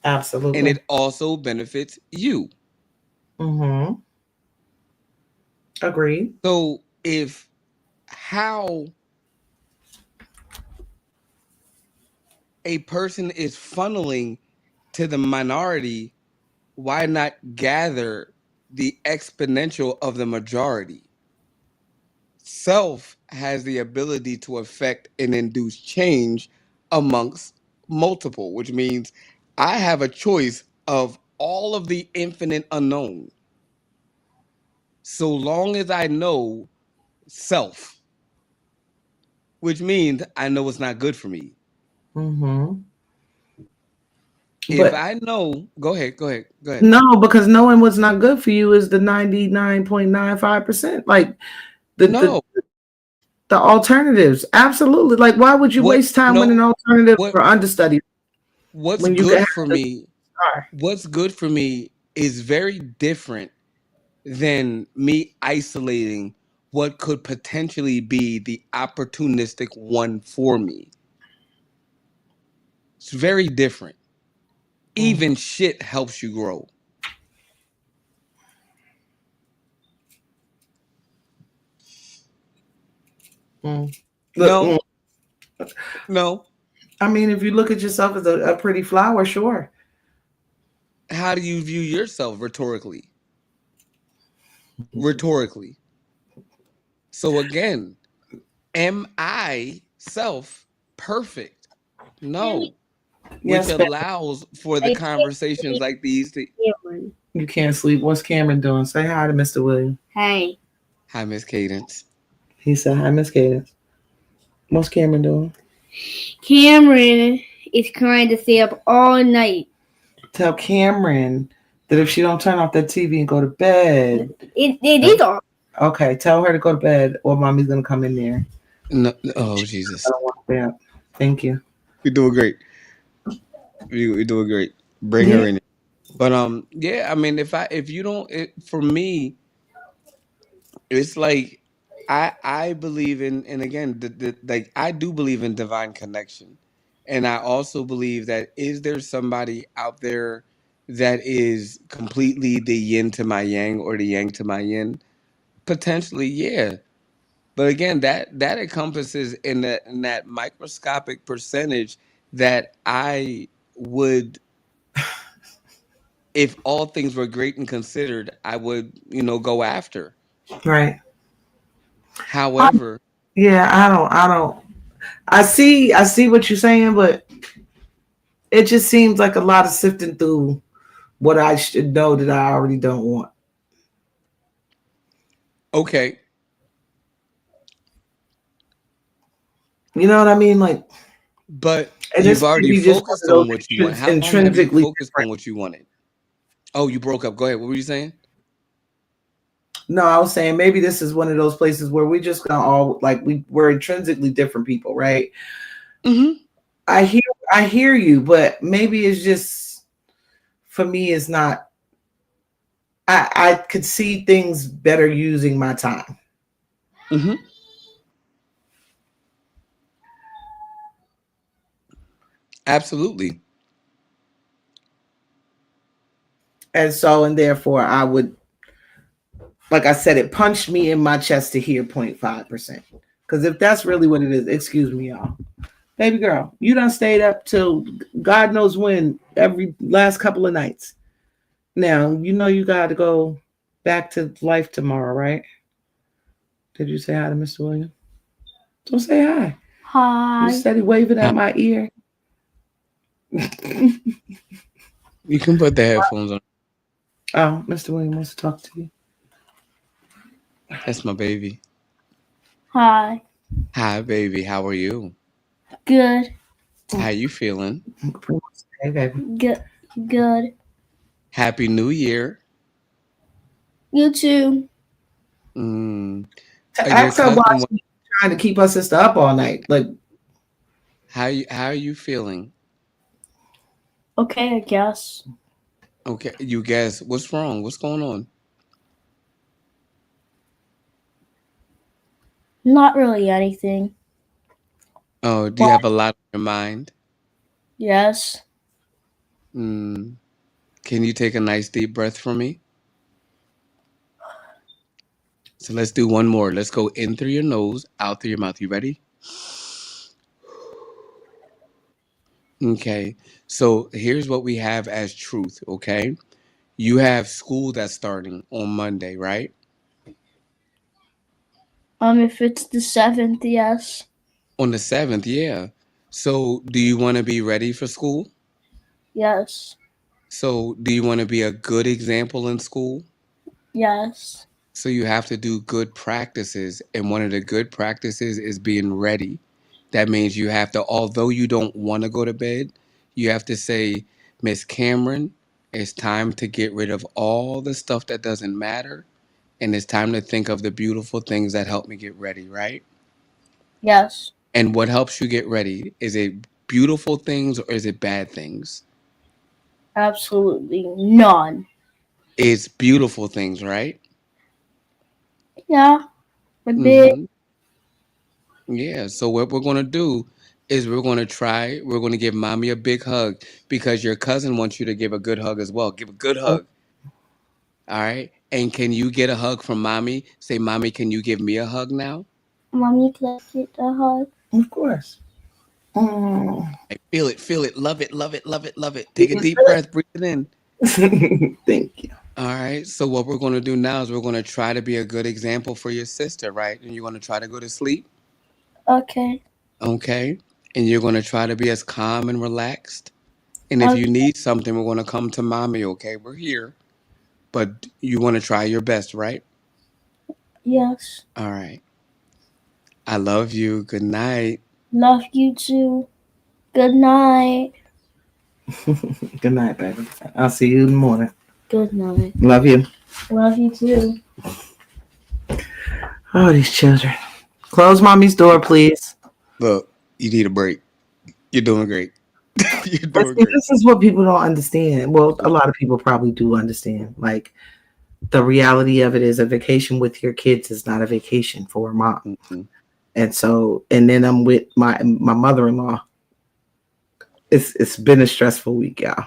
and Absolutely. it also benefits you. Mm-hmm. Agreed. So if how a person is funneling to the minority, why not gather the exponential of the majority? Self has the ability to affect and induce change amongst multiple, which means I have a choice of all of the infinite unknown. So long as I know self, which means I know it's not good for me. Mm-hmm. If But I know, go ahead. no, because knowing what's not good for you is the 99.95%. Like the the No, the alternatives. Absolutely. Like why would you what waste time with an no, alternative what for understudy what's when you can good have for the me, star? what's good for me is very different than me isolating what could potentially be the opportunistic one for me. It's very different. Even shit helps you grow. Mm. Look, No, no. I mean, if you look at yourself as a pretty flower, sure. How do you view yourself rhetorically? Rhetorically. So again, am I self perfect? No. Which Yes, babe. allows for the conversations like these to You can't sleep. What's Cameron doing? Say hi to Mr. William. Hey, hi Miss Cadence. He said hi, Miss Cadence. What's Cameron doing? Cameron is trying to stay up all night. Tell Cameron that if she don't turn off that TV and go to bed. It is off. Okay, tell her to go to bed or mommy's gonna come in there. No, oh I Jesus. don't want that. Thank you. You're doing great. You're doing great. Bring Yeah. her in. But yeah, I mean if you don't for me, it's like I believe in, and again like I do believe in divine connection. And I also believe that is there somebody out there that is completely the yin to my yang or the yang to my yin? Potentially, yeah. But again, that encompasses in that microscopic percentage that I would, if all things were great and considered, I would, go after. Right. However, Yeah, I don't I see what you're saying, but it just seems like a lot of sifting through what I should know that I already don't want. okay, You know what I mean? Like, but and you've this may already be just one focused of those on what you want. How long have you intrinsically focused different. on what you wanted? Oh, you broke up. Go ahead. What were you saying? No, I was saying maybe this is one of those places where we just gonna all like we're intrinsically different people, right? Mm-hmm. I hear I hear you, but maybe it's just for me it's not I could see things better using my time. Mm-hmm. Absolutely. And so and therefore I would like I said, it punched me in my chest to hear 0.5%. Because if that's really what it is, excuse me, y'all. Baby girl, you done stayed up till God knows when every last couple of nights. Now, you know you got to go back to life tomorrow, right? Did you say hi to Mr. William? Don't say hi. You Hi. steady waving at my ear. You can put the headphones on. Oh, Mr. William wants to talk to you. That's my baby. Hi. Hi, baby. How are you? Good. How you feeling? Hey, baby. Good. Good. Happy New Year. You too. Mm. Your Ask her why cousin. she's trying to keep her sister up all night. Like, How are you feeling? Okay, I guess. Okay, you guess what's wrong? What's going on? Not really anything. Oh, do you have a lot on your mind? Yes. Mm. Can you take a nice deep breath for me? So let's do one more. Let's go in through your nose, out through your mouth. You ready? Okay. So here's what we have as truth, okay? You have school that's starting on Monday, right? If it's the 7th, yes. On the 7th, yeah. So do you want to be ready for school? Yes. So do you want to be a good example in school? Yes. So you have to do good practices. And one of the good practices is being ready. That means you have to, although you don't want to go to bed, you have to say, Miss Cameron, it's time to get rid of all the stuff that doesn't matter. And it's time to think of the beautiful things that help me get ready, right? Yes. And what helps you get ready? Is it beautiful things or is it bad things? Absolutely none. It's beautiful things, right? Yeah. A bit. Mm-hmm. Yeah. So what we're gonna do is we're gonna give mommy a big hug because your cousin wants you to give a good hug as well. Give a good hug. All right. And can you get a hug from mommy? Say, mommy, can you give me a hug now? Mommy, can I get a hug? of course. Mm. Feel it, love it, love it, love it, love it. Take a deep breath, breathe it in. Thank you. All right. So what we're gonna do now is we're gonna try to be a good example for your sister, right? And you're gonna try to go to sleep. Okay. Okay. And you're gonna try to be as calm and relaxed. And if Okay. you need something, we're gonna come to mommy, okay? We're here. But you wanna try your best, right? Yes. All right. I love you. Good night. Love you too. Good night. Good night, baby. I'll see you in the morning. Good night. Love you. Love you too. Oh, these children. Close mommy's door, please. Look, you need a break. You're doing great. You're But doing see, great. this is what people don't understand. Well, a lot of people probably do understand. Like the reality of it is a vacation with your kids is not a vacation for a mom. Mm-hmm. And so, and then I'm with my mother-in-law. It's been a stressful week, y'all.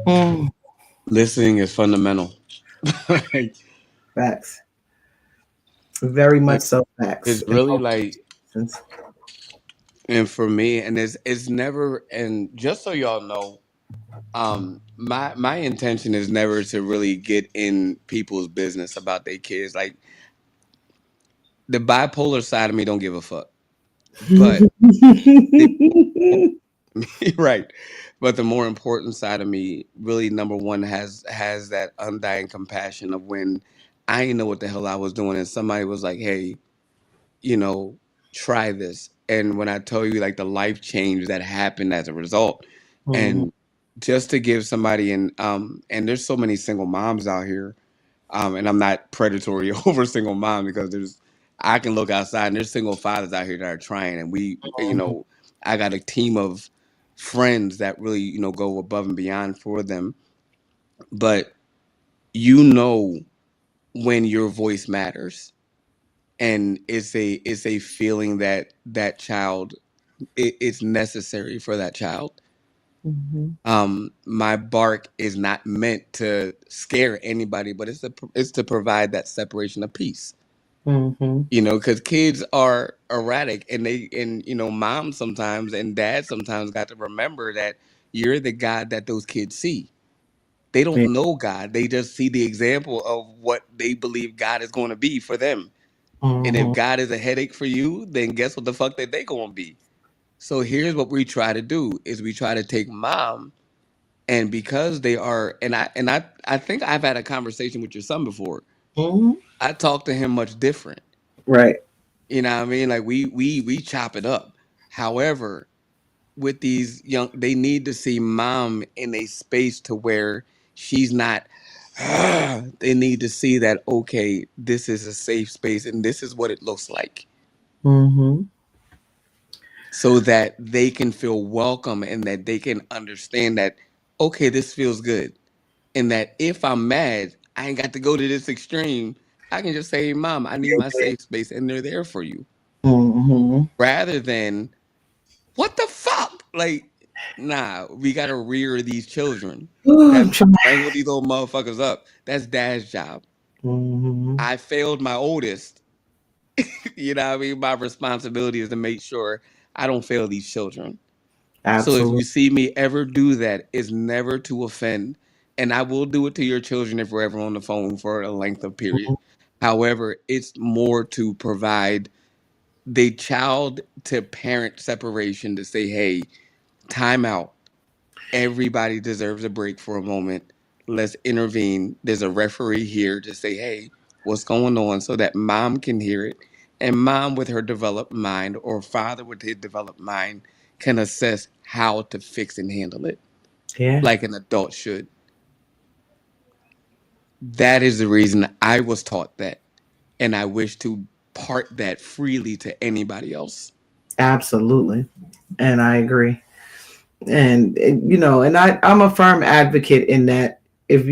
Mm, Listening is fundamental. facts. Very much Like, so facts. it's In really both like, directions. and for me, and it's never, and just so y'all know, my intention is never to really get in people's business about their kids. Like the bipolar side of me don't give a fuck. But the right. But the more important side of me, really number one, has that undying compassion of when I didn't know what the hell I was doing and somebody was like, hey, you know, try this. And when I tell you like the life change that happened as a result, Mhm. and just to give somebody and there's so many single moms out here, And I'm not predatory over single mom because I can look outside and there's single fathers out here that are trying, and I got a team of friends that really, go above and beyond for them. But when your voice matters, and it's a feeling that child, it's necessary for that child. My bark is not meant to scare anybody, but it's to provide that separation of peace. Because kids are erratic, and mom sometimes and dad sometimes got to remember that you're the God that those kids see. They don't know God. They just see the example of what they believe God is going to be for them. And if God is a headache for you, then guess what the fuck that they going to be. So here's what we try to do is we try to take mom, and because they are, and I think I've had a conversation with your son before. I talk to him much different. Right. You know what I mean? Like we chop it up. However, with these young, they need to see mom in a space to where she's not. They need to see that, okay, this is a safe space and this is what it looks like, so that they can feel welcome and that they can understand that, okay, this feels good, and that if I'm mad, I ain't got to go to this extreme. I can just say, hey, mom, I need my safe space, and they're there for you, rather than what the fuck? Like, nah, we gotta rear these children. That wrangle these little motherfuckers up. That's dad's job. I failed my oldest. You know what I mean? My responsibility is to make sure I don't fail these children. So if Absolutely. you see me ever do that, it's never to offend. And I will do it to your children if we're ever on the phone for a length of period. However, it's more to provide the child to parent separation, to say, hey, time out. Everybody deserves a break for a moment. Let's intervene. There's a referee here to say, hey, what's going on, so that mom can hear it. And mom, with her developed mind, or father with his developed mind, can assess how to fix and handle it Yeah. like an adult should. That is the reason I was taught that. And I wish to part that freely to anybody else. Absolutely. And I agree. And I'm a firm advocate in that if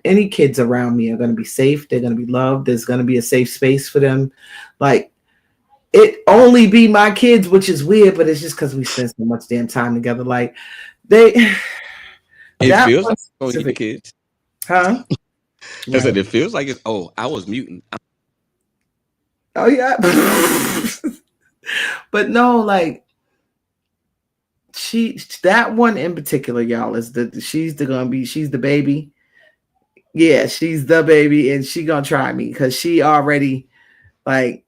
any kids around me are going to be safe, they're going to be loved, there's going to be a safe space for them. Like, it only be my kids, which is weird, but it's just because we spend so much damn time together. Like, they It that feels one like it's your specific, kids. huh? I said, Right. it feels like it's, oh, I was muting. Oh yeah. But no, like, that one in particular, y'all, is she's the baby. Yeah, she's the baby, and she gonna try me because she already, like,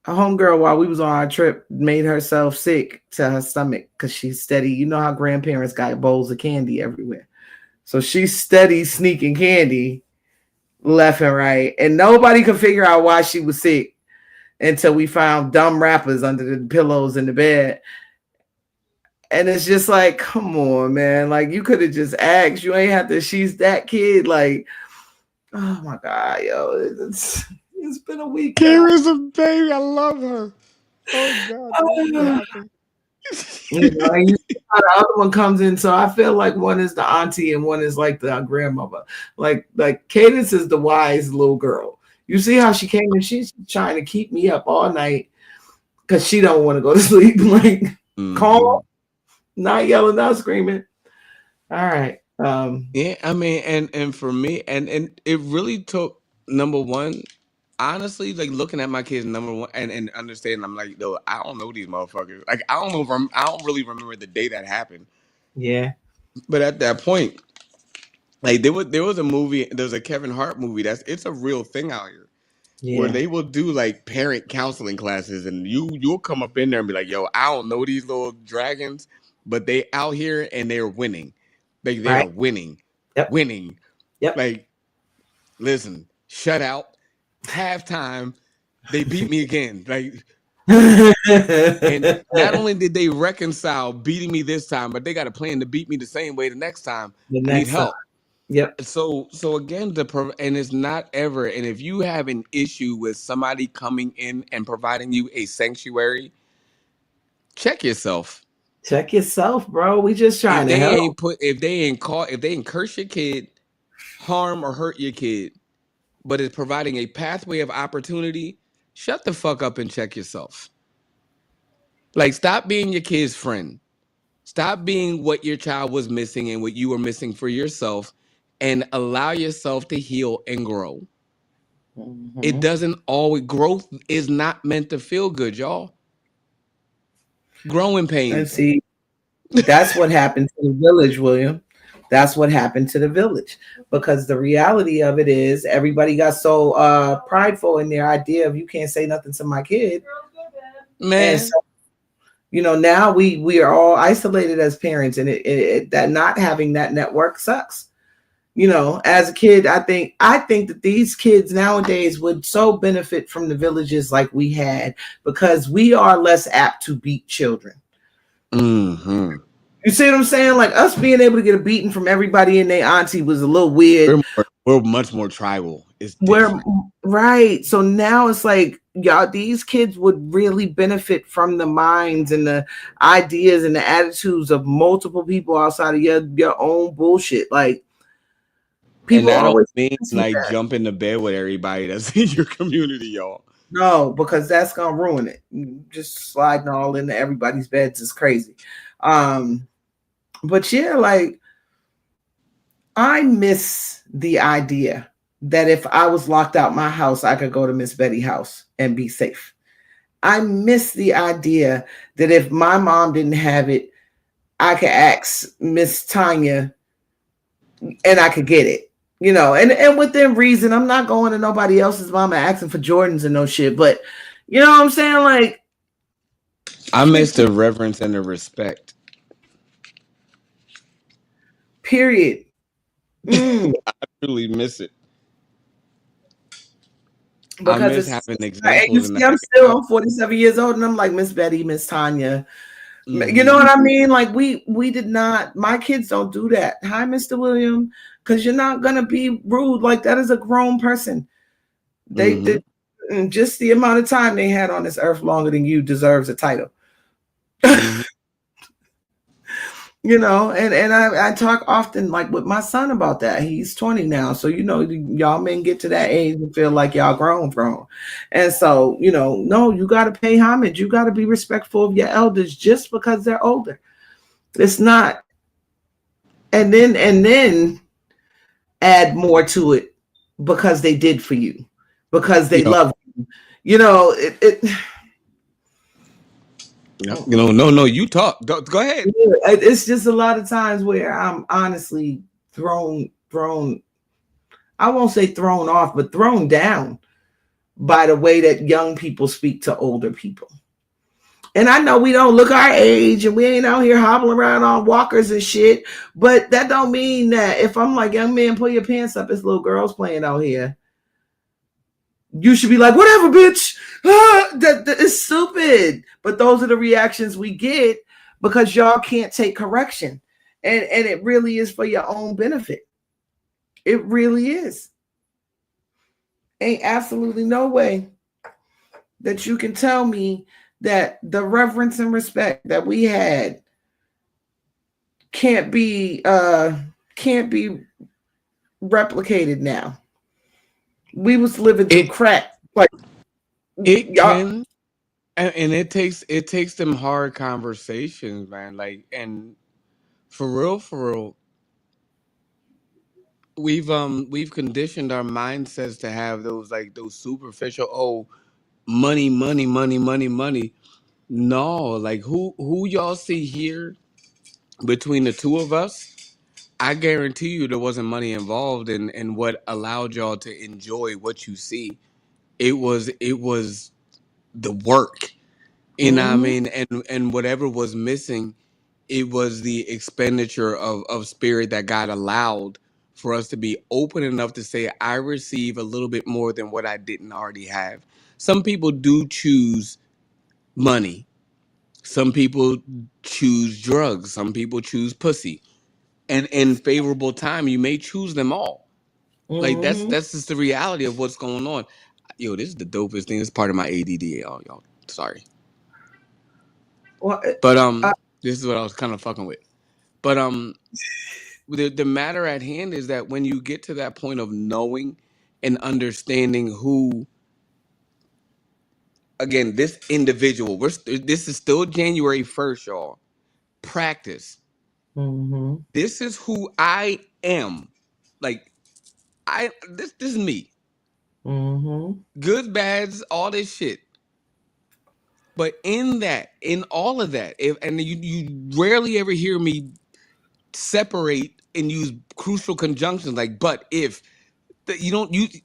a homegirl, while we was on our trip, made herself sick to her stomach because she's steady. You know how grandparents got bowls of candy everywhere, so she's steady sneaking candy left and right, and nobody could figure out why she was sick until we found dumb wrappers under the pillows in the bed. And it's just like, come on, man. Like, you could have just asked. You ain't have to. She's that kid. Like, oh my God, yo. It's been a week, y'all. Kira's a baby. I love her. Oh God, what happened? And you see how the other one comes in. So I feel like one is the auntie and one is like the grandmother. Like Cadence is the wise little girl. You see how she came in? She's trying to keep me up all night because she don't want to go to sleep. Like, calm, not yelling, not screaming. All right. Yeah, I mean, and for me, and it really took, number one, honestly, like looking at my kids, number one, and understanding, I'm like, though, I don't know these motherfuckers. Like, I don't know, if I don't really remember the day that happened. Yeah. But at that point, like there was a movie, there's a Kevin Hart movie it's a real thing out here, where Yeah. they will do like parent counseling classes, and you'll come up in there and be like, yo, I don't know these little dragons, but they out here and they're winning. Like, they are Right. winning. Yep. Winning. Yep. Like, listen, shutout, halftime, they beat me again. Like, and not only did they reconcile beating me this time, but they got a plan to beat me the same way the next time. The I need next time. help. Yep. So again, and it's not ever. And if you have an issue with somebody coming in and providing you a sanctuary, check yourself. Check yourself, bro. We just trying to help. If they ain't curse your kid, harm or hurt your kid, but it's providing a pathway of opportunity, shut the fuck up and check yourself. Like, stop being your kid's friend. Stop being what your child was missing and what you were missing for yourself, and allow yourself to heal and grow. It doesn't always, growth is not meant to feel good, y'all. Growing And pains. see, that's what happened to the village, William. That's what happened to the village. Because the reality of it is everybody got so prideful in their idea of you can't say nothing to my kid. Man. And so, now we are all isolated as parents, and that not having that network sucks. As a kid, I think that these kids nowadays would so benefit from the villages like we had, because we are less apt to beat children. Mm-hmm. You see what I'm saying? Like, us being able to get a beating from everybody and their auntie was a little weird. We're much more tribal. Right. So now it's like, y'all, these kids would really benefit from the minds and the ideas and the attitudes of multiple people outside of your own bullshit. Like, people and that always don't mean like jump into bed with everybody that's in your community, y'all. No, because that's gonna ruin it. Just sliding all into everybody's beds is crazy. But yeah, like, I miss the idea that if I was locked out my house, I could go to Miss Betty's house and be safe. I miss the idea that if my mom didn't have it, I could ask Miss Tanya and I could get it. And within reason. I'm not going to nobody else's mama asking for Jordans and no shit, but you know what I'm saying? Like, I miss the reverence and the respect. Period. I truly miss it. Because I miss having examples. I'm 47 years old, and I'm like, Miss Betty, Miss Tanya. Mm-hmm. You know what I mean? Like, we did not. My kids don't do that. Hi, Mr. William, because you're not gonna be rude. Like, that is a grown person. They did just the amount of time they had on this earth longer than you deserves a title. Mm-hmm. And I talk often, like, with my son about that. He's 20 now. So, y'all men get to that age and feel like y'all grown. And so, no, you got to pay homage. You got to be respectful of your elders just because they're older. It's not. And then add more to it because they did for you, because they love you. No, you talk. Go ahead. It's just a lot of times where I'm honestly thrown. I won't say thrown off, but thrown down by the way that young people speak to older people. And I know we don't look our age and we ain't out here hobbling around on walkers and shit, but that don't mean that if I'm like, young man, pull your pants up, it's little girls playing out here, you should be like, whatever, bitch. That is stupid. But those are the reactions we get because y'all can't take correction. And it really is for your own benefit. It really is. Ain't absolutely no way that you can tell me that the reverence and respect that we had can't be replicated now. We was living through crack. Like, it can, and it takes them hard conversations, man. Like, and for real, we've conditioned our mindsets to have those superficial, money. No, like, who y'all see here between the two of us, I guarantee you there wasn't money involved in what allowed y'all to enjoy what you see. It was the work. You know what I mean? And whatever was missing, it was the expenditure of spirit that God allowed for us to be open enough to say, I receive a little bit more than what I didn't already have. Some people do choose money. Some people choose drugs. Some people choose pussy. And in favorable time, you may choose them all. Like that's just the reality of what's going on. Yo, this is the dopest thing. It's part of my ADD, y'all. Sorry. Well, But this is what I was kind of fucking with. But the matter at hand is that when you get to that point of knowing and understanding who, again, this individual, this is still January 1st, y'all. Practice. This is who I am. Like this is me. Goods, bads, all this shit. But in all of that, and you rarely ever hear me separate and use crucial conjunctions like but if you don't use,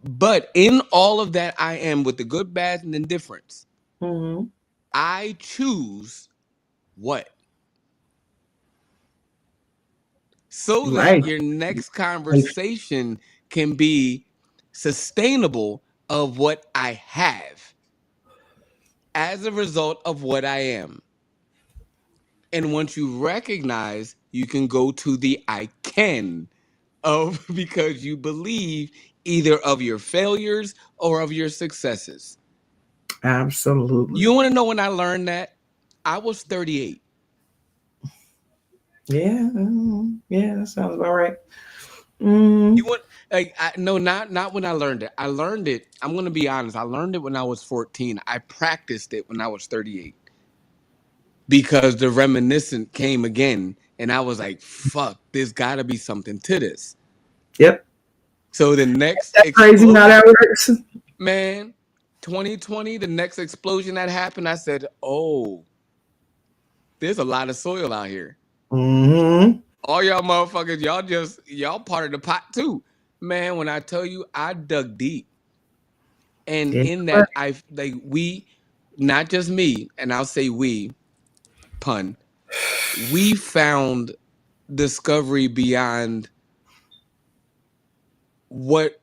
but in all of that I am with the good, bad, and indifference. I choose what? So that your next conversation can be sustainable of what I have as a result of what I am. And once you recognize, you can go to the I can of because you believe either of your failures or of your successes. Absolutely. You want to know when I learned that? I was 38. Yeah, that sounds about right. You want no, not when I learned it. I learned it. I'm going to be honest. I learned it when I was 14. I practiced it when I was 38 because the reminiscent came again, and I was like, "Fuck, there's got to be something to this." Yep. So the next That's crazy how that works. Man, 2020, the next explosion that happened, I said, "Oh, there's a lot of soil out here." All y'all motherfuckers, y'all part of the pot too. Man, when I tell you I dug deep. And in that we, not just me, and I'll say we, pun, we found discovery beyond what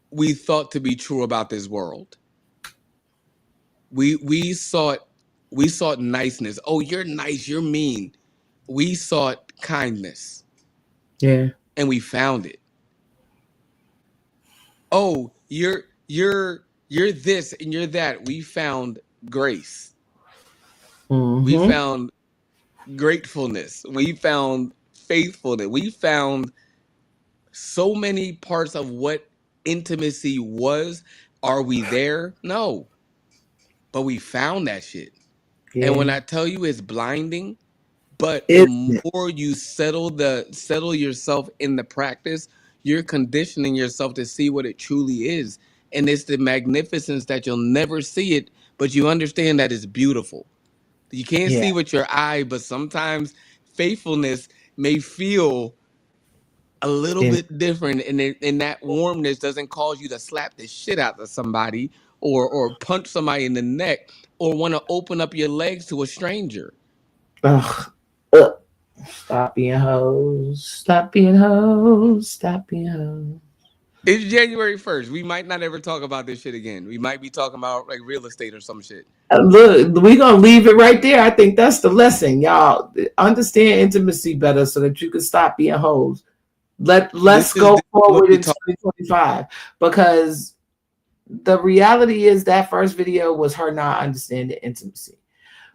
we thought to be true about this world. We sought niceness. Oh, you're nice, you're mean. We sought kindness. Yeah. And we found it. Oh, you're this and you're that. We found grace. We found gratefulness. We found faithfulness. We found so many parts of what intimacy was. Are we there? No. But we found that shit. Yeah. And when I tell you it's blinding, but the more you settle yourself in the practice, you're conditioning yourself to see what it truly is. And it's the magnificence that you'll never see it, but you understand that it's beautiful. You can't see with your eye, but sometimes faithfulness may feel a little bit different, and that warmness doesn't cause you to slap the shit out of somebody or punch somebody in the neck or want to open up your legs to a stranger. Ugh. Stop being hoes. Stop being hoes. Stop being hoes. It's January 1st. We might not ever talk about this shit again. We might be talking about like real estate or some shit. Look, we're going to leave it right there. I think that's the lesson. Y'all understand intimacy better so that you can stop being hoes. Let's go forward in 2025 because the reality is that first video was her not understanding intimacy.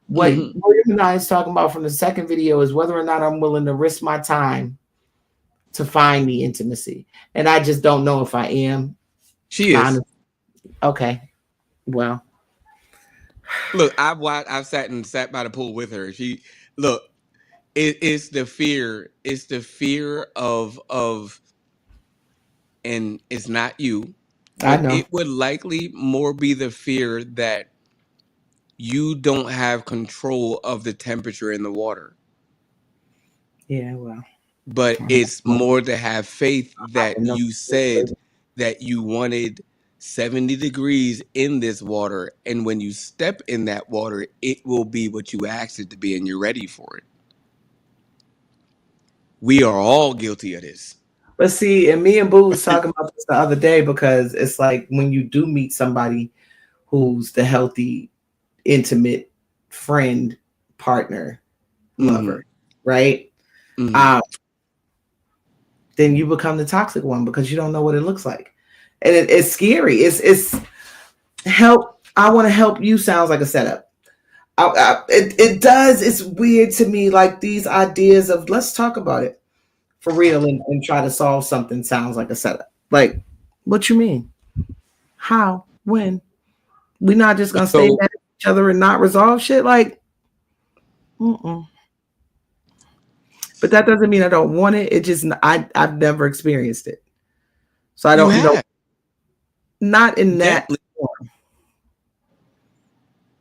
What William and I is talking about from the second video is whether or not I'm willing to risk my time to find the intimacy. And I just don't know if I am. She is. Okay. Well. Look, I've sat by the pool with her. It's the fear. It's the fear of and it's not you. But it would likely more be the fear that you don't have control of the temperature in the water. Yeah, well. But it's more to have faith that you said that you wanted 70 degrees in this water. And when you step in that water, it will be what you asked it to be and you're ready for it. We are all guilty of this. But see, and me and Boo was talking about this the other day because it's like when you do meet somebody who's the healthy, intimate friend, partner, lover, right? then you become the toxic one because you don't know what it looks like. And it's scary. It's help. I want to help you sounds like a setup. It does. It's weird to me. Like these ideas of let's talk about it for real and try to solve something sounds like a setup. Like, what you mean? How? When? We're not just gonna stay So mad at each other and not resolve shit. Like, mm-mm. But that doesn't mean I don't want it. It just I've never experienced it, so I you don't know. have Not in that definitely. form.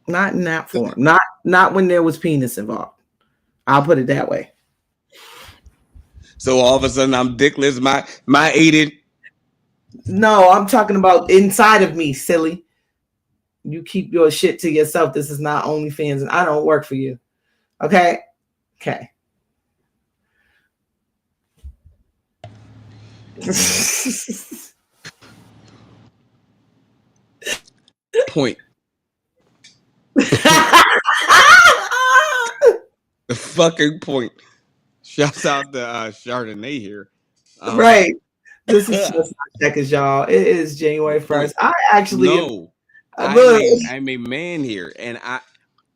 Not in that form. Not when there was penis involved. I'll put it that way. So all of a sudden I'm dickless. My aided. No, I'm talking about inside of me, silly. You keep your shit to yourself. This is not OnlyFans, and I don't work for you. Okay? Okay. Point. The fucking point. Shouts out to Chardonnay here. Right. This is just not checkers, y'all. It is January 1st. I actually No, look. I'm a man here, and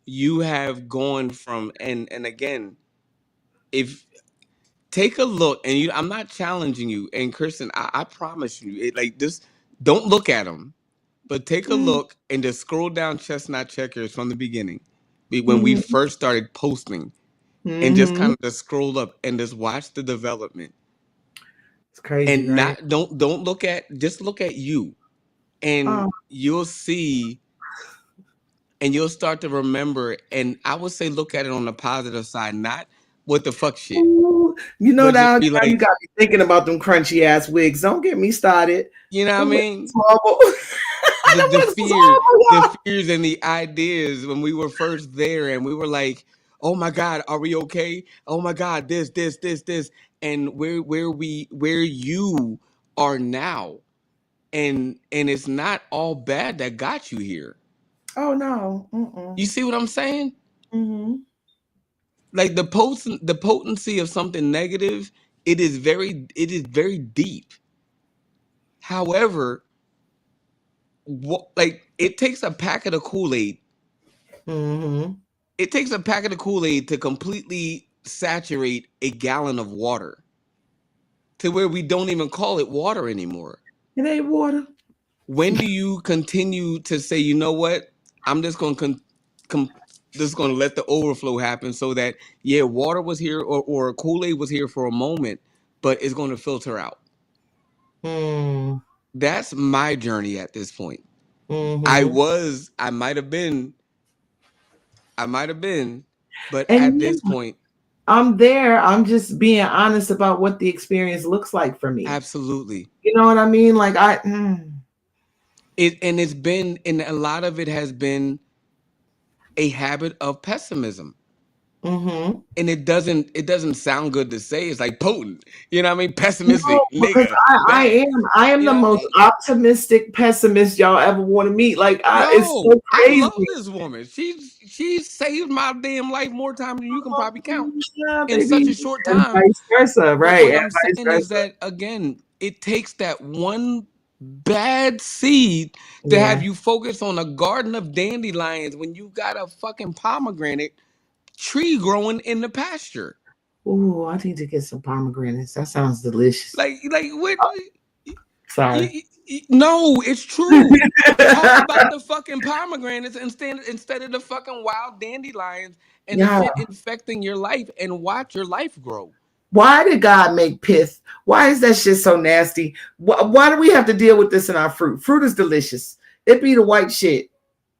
you have gone from and again, if take a look, and I'm not challenging you, and Kristen, I promise you, like this, don't look at them, but take a look and just scroll down Chestnut Checkers from the beginning, when we first started posting, and just kind of just scroll up and just watch the development, It's crazy, and right? don't look at, just look at you, and Oh, you'll see. And you'll start to remember, and I would say look at it on the positive side, not what the fuck shit, ooh. You know but just now be you like, got me thinking about them crunchy ass wigs. Don't get me started. you know what I Them wigs mean? was horrible. The Them the wigs was fear, horrible, the y'all. fears and the ideas when we were first there, and we were like, oh my God, are we okay? Oh my God, this, and where you are now, and it's not all bad that got you here. Oh no. You see what I'm saying? Mm-hmm. Like the potency of something negative, it is very deep. However, like it takes a packet of Kool-Aid. Mm-hmm. It takes a packet of Kool-Aid to completely saturate a gallon of water, to where we don't even call it water anymore. It ain't water. When do you continue to say, you know what, I'm just going to just going to let the overflow happen, so that, yeah, water was here, or Kool-Aid was here for a moment, but it's going to filter out. Mm. That's my journey at this point. Mm-hmm. I might have been, but And at yeah, this point, I'm there. I'm just being honest about what the experience looks like for me. absolutely. You know what I mean? Like And a lot of it has been a habit of pessimism. mm-hmm. And it doesn't sound good to say. It's like potent. You know what I mean? No, Pessimistic, because nigga, I bad. am You the know what I most mean? optimistic pessimist y'all ever want to meet. Like it's Yo, so I crazy. love this woman. She's saved my damn life more times than you can probably count Yeah, in baby, such a short and time. vice versa, But right? what And I'm vice saying is versa. that, again, it takes that one bad seed to Yeah. have you focus on a garden of dandelions when you got a fucking pomegranate tree growing in the pasture. Ooh, I need to get some pomegranates. That sounds delicious. Like what? Sorry. No, it's true. Talk about the fucking pomegranates instead of the fucking wild dandelions and the Yeah. shit infecting your life, and watch your life grow. Why did God make pith? Why is that shit so nasty? Why do we have to deal with this in our fruit? Fruit is delicious. It be the white shit.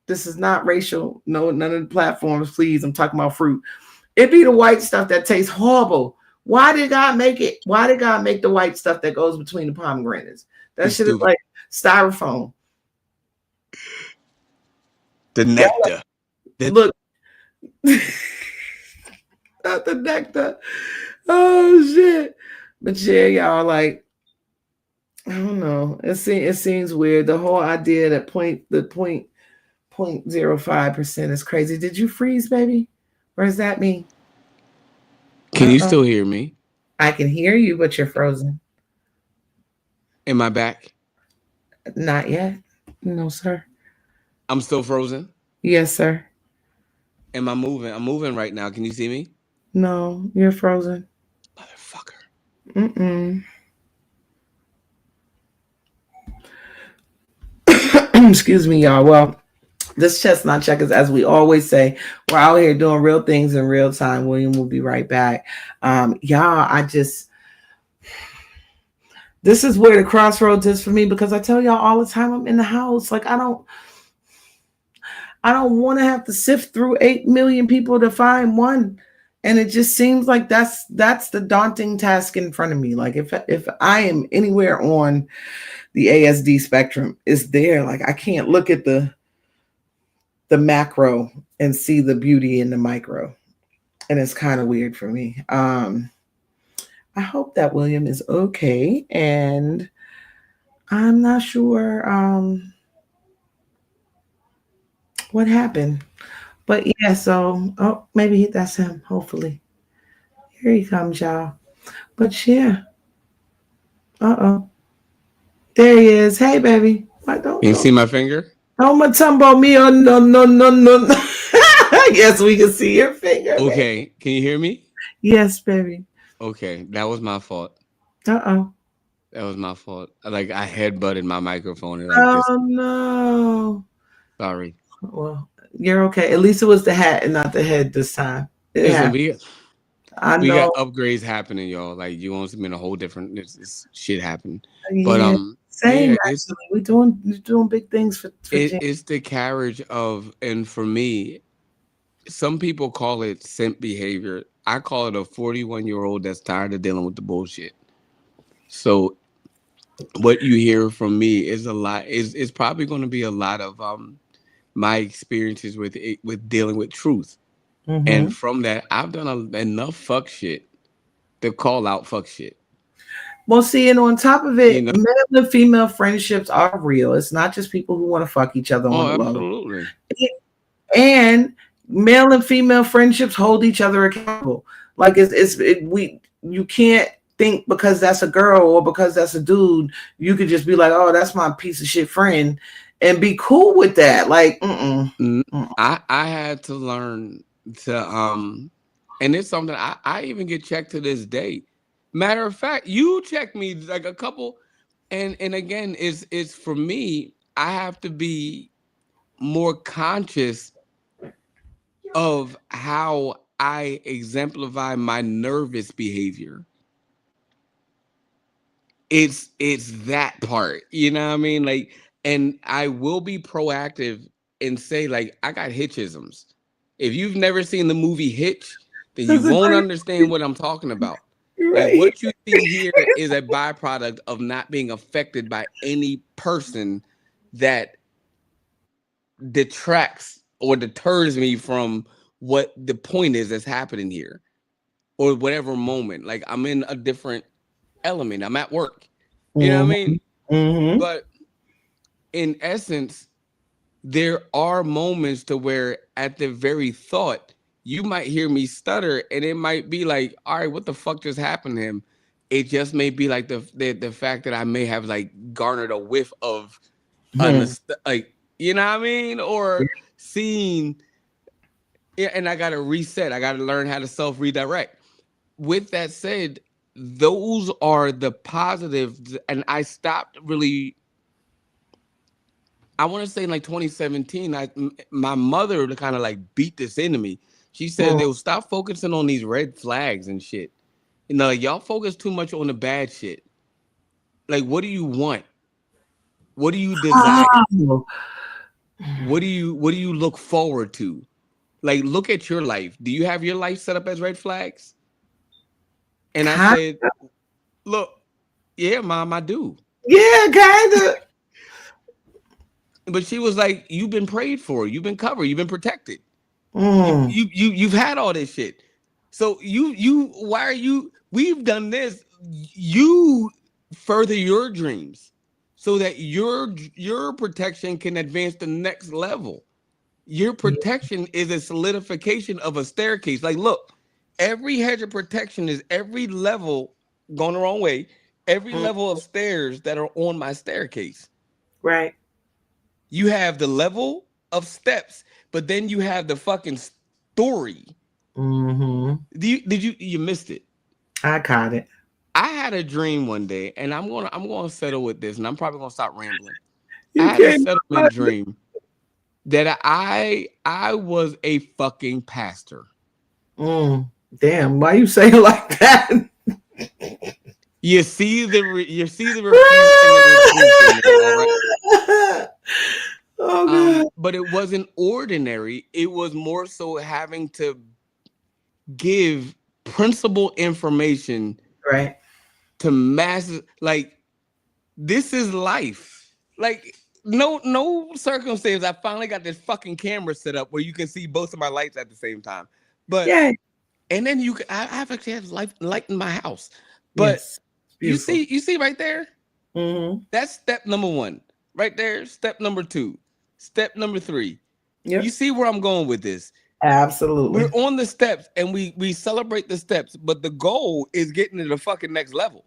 This is not racial. No, none of the platforms, please. I'm talking about fruit. It be the white stuff that tastes horrible. Why did God make it? Why did God make the white stuff that goes between the pomegranates? That It's shit is stupid. like styrofoam. The Y'all nectar. look, not the nectar. Oh shit. But yeah, y'all, like, I don't know. It seems weird. The whole idea that the 0.05% is crazy. Did you freeze, baby? Or is that me? Can you Uh-oh. still hear me? I can hear you, but you're frozen. Am I back? Not yet. No, sir. I'm still frozen. Yes, sir. Am I moving? I'm moving right now. Can you see me? No, you're frozen. Motherfucker. Mm-mm. Excuse me, y'all. Well, this chestnut checkers, as we always say, we're out here doing real things in real time. William will be right back. Y'all, this is where the crossroads is for me, because I tell y'all all the time I'm in the house. Like I don't want to have to sift through 8 million people to find one. And it just seems like that's the daunting task in front of me. Like if I am anywhere on the ASD spectrum, it's there. Like I can't look at the macro and see the beauty in the micro. And it's kind of weird for me. I hope that William is okay. And I'm not sure what happened. But yeah, so maybe that's him, hopefully. Here he comes, y'all. But yeah. Uh-oh. There he is. Hey baby. Why don't Can you see my finger? Don't tumble me on no. Yes, we can see your finger, baby. Okay. Can you hear me? Yes, baby. Okay. That was my fault. Uh-oh. That was my fault. Like I headbutted my microphone and like Oh this. no. Sorry. Well, you're okay. At least it was the hat and not the head this time. Listen, I we got know. upgrades happening, y'all. Like you want to in a whole different this shit happened. But Yeah. Same yeah, actually. We're doing big things for Jan. it's the carriage of, and for me, some people call it simp behavior. I call it a 41-year-old that's tired of dealing with the bullshit. So what you hear from me is a lot is probably going to be a lot of my experiences with it, with dealing with truth. And Mm-hmm. from that, I've done enough fuck shit to call out fuck shit. Well, see, and on top of You it, know? male and female friendships are real. It's not just people who want to fuck each other on Oh, the low. absolutely. And male and female friendships hold each other accountable. Like you can't think because that's a girl or because that's a dude, you could just be like, oh, that's my piece of shit friend, and be cool with that. Like, I had to learn to and it's something I even get checked to this day. Matter of fact, you check me like a couple, and again, it's for me, I have to be more conscious of how I exemplify my nervous behavior. It's that part, you know what I mean? Like, and I will be proactive and say, like, I got hitchisms. If you've never seen the movie Hitch, then you that's a won't great understand what I'm talking about. Like, right. what you see here is a byproduct of not being affected by any person that detracts or deters me from what the point is that's happening here, or whatever moment. Like, I'm in a different element. I'm at work. You know what I Mm-hmm. mean? Mm-hmm. But in essence, there are moments to where at the very thought, you might hear me stutter and it might be like, all right, what the fuck just happened to him? It just may be like the fact that I may have like garnered a whiff of like, you know what I mean? Or seen, yeah, and I gotta reset. I gotta learn how to self-redirect. With that said, those are the positives, and I stopped really. I want to say in like 2017, my mother kind of like beat this into me. She said they'll stop focusing on these red flags and shit. You know, like y'all focus too much on the bad shit. Like, what do you want? What do you desire? Oh, What do you look forward to? Like, look at your life. Do you have your life set up as red flags? And I kind said, look, yeah, mom, I do. yeah, kind of. But she was like, you've been prayed for, you've been covered, you've been protected. Mm. You've had all this shit. So why are you, we've done this. You further your dreams so that your protection can advance the next level. Your protection is a solidification of a staircase. Like, look, every hedge of protection is every level going the wrong way. every level of stairs that are on my staircase. Right. You have the level of steps, but then you have the fucking story. You missed it? I caught it. I had a dream one day, and I'm gonna settle with this, and I'm probably gonna stop rambling. I You had a can't. settlement dream that I was a fucking pastor. Damn, why you say it like that? You see the refute and the rebuke in there, all right? Oh God. But it wasn't ordinary. It was more so having to give principal information Right. to masses. Like, this is life. Like, no circumstance. I finally got this fucking camera set up where you can see both of my lights at the same time. But Yeah. and then I actually have light in my house. But Yes. you Beautiful. see right there? Mm-hmm. That's step number 1. Right there, step number 2. Step number 3. Yep. You see where I'm going with this? Absolutely. We're on the steps and we celebrate the steps, but the goal is getting to the fucking next level.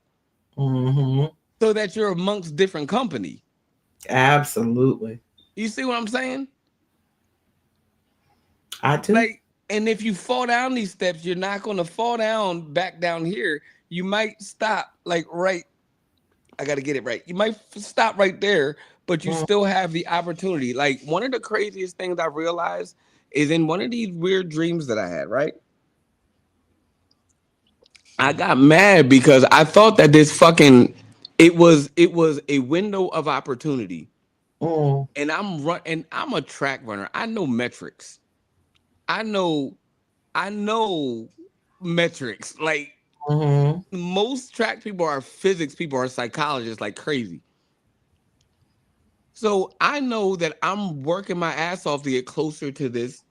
So that you're amongst different company. Absolutely. You see what I'm saying? I do. Like, and if you fall down these steps, you're not going to fall back down here. You might stop like right. I got to get it right. You might stop right there, but you still have the opportunity. Like, one of the craziest things I realized is in one of these weird dreams that I had, right? I got mad because I thought that this fucking it was a window of opportunity. And I'm a track runner. I know metrics. I know metrics. Like, most track people are physics people, are psychologists like crazy. So I know that I'm working my ass off to get closer to this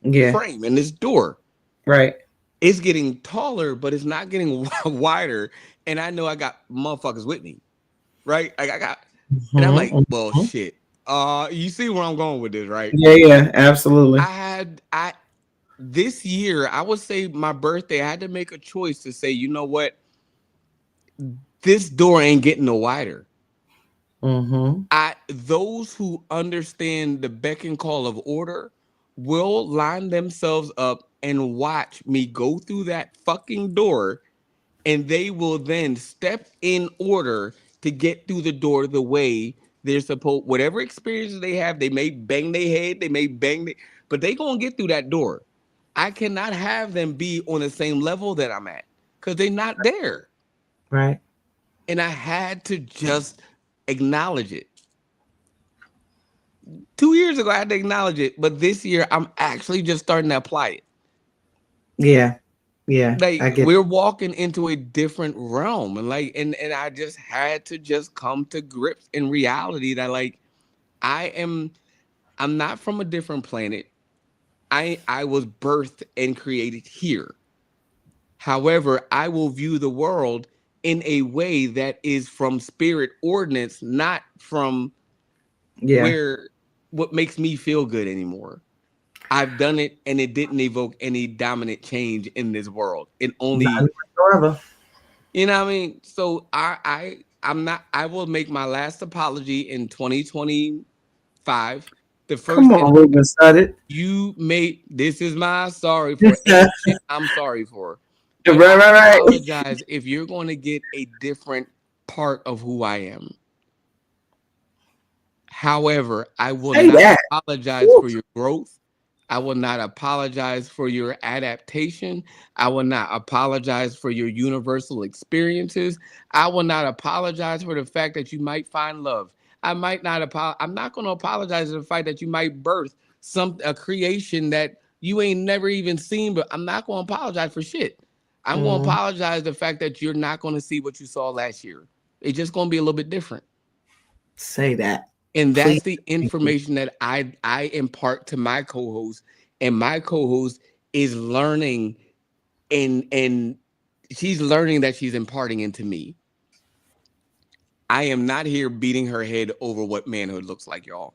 frame and this door. Right. It's getting taller, but it's not getting wider. And I know I got motherfuckers with me. Right? Like, I got, and I'm like, well, shit. You see where I'm going with this, right? Yeah, absolutely. This year, I would say my birthday, I had to make a choice to say, you know what? This door ain't getting no wider. Those who understand the beck and call of order will line themselves up and watch me go through that fucking door, and they will then step in order to get through the door the way they're supposed. Whatever experiences they have, they may bang their head, but they gonna get through that door. I cannot have them be on the same level that I'm at because they're not there. Right. And I had to just acknowledge it. 2 years ago, I had to acknowledge it, but this year I'm actually just starting to apply it. Yeah. Yeah. Like, we're walking into a different realm, and I just had to just come to grips in reality that, like, I'm not from a different planet. I was birthed and created here. However, I will view the world in a way that is from spirit ordinance, not from what makes me feel good anymore. I've done it, and it didn't evoke any dominant change in this world. It only, you know what I mean? So I'm not. I will make my last apology in 2025. The first you made. This is my sorry for any shit I'm sorry for. I apologize if you're going to get a different part of who I am. However, I will not apologize for your growth. I will not apologize for your adaptation. I will not apologize for your universal experiences. I will not apologize for the fact that you might find love. I'm not going to apologize for the fact that you might birth a creation that you ain't never even seen, but I'm not going to apologize for shit. I'm going to apologize for the fact that you're not going to see what you saw last year. It's just going to be a little bit different. Say that. And that's the information that I impart to my co-host, and my co-host is learning, and she's learning that she's imparting into me. I am not here beating her head over what manhood looks like, y'all.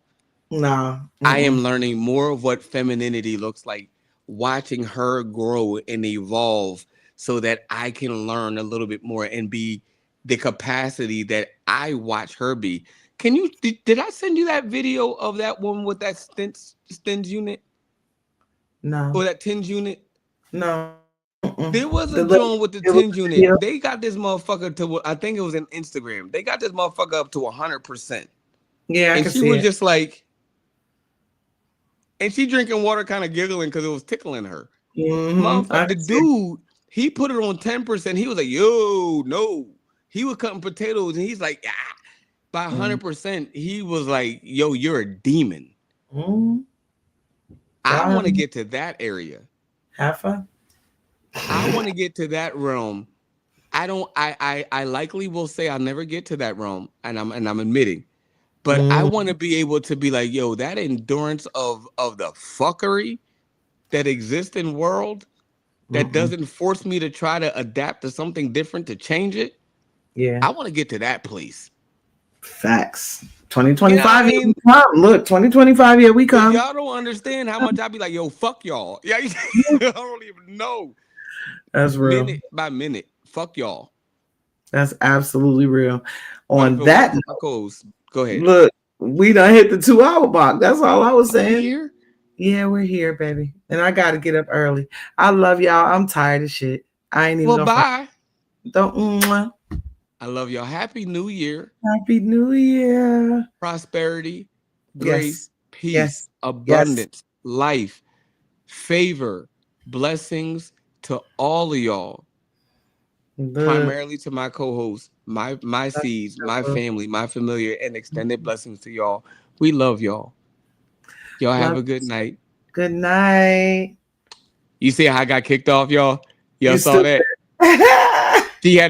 No. I am learning more of what femininity looks like, watching her grow and evolve so that I can learn a little bit more and be the capacity that I watch her be. Can you, did I send you that video of that woman with that stents unit? No. Or that TENS unit? No. There was a joint with the TENS unit. They got this motherfucker to, I think it was in Instagram. They got this motherfucker up to 100%. Yeah, I and can she see was it. just like, and she drinking water, kind of giggling because it was tickling her. Motherfucker, the dude, he put it on 10%. He was like, yo, no. He was cutting potatoes and he's like, ah. By 100%, he was like, yo, you're a demon. I want to get to that area. Have fun. I want to get to that realm. I likely will say I'll never get to that realm, and I'm admitting. But I want to be able to be like, yo, that endurance of the fuckery that exists in world that doesn't force me to try to adapt to something different to change it. Yeah. I want to get to that place. Facts. 2025, you know I mean? Here we come. Look, 2025, here we come. Y'all don't understand how much I be like, yo, fuck y'all. Yeah, I don't even know. That's real. Minute by minute, fuck y'all. That's absolutely real. On that note, go ahead. Look, we done hit the 2-hour mark. That's all I was saying. Here? Yeah, we're here, baby. And I got to get up early. I love y'all. I'm tired of shit. I ain't even. Well, bye. Don't. I love y'all. Happy New Year. Happy New Year. Prosperity, grace, peace, abundance, life, favor, blessings to all of y'all. Primarily to my co-hosts, my seeds, my family, my familiar, and extended blessings to y'all. We love y'all. Y'all have a good night. Good night. You see how I got kicked off, y'all? Y'all saw that? She had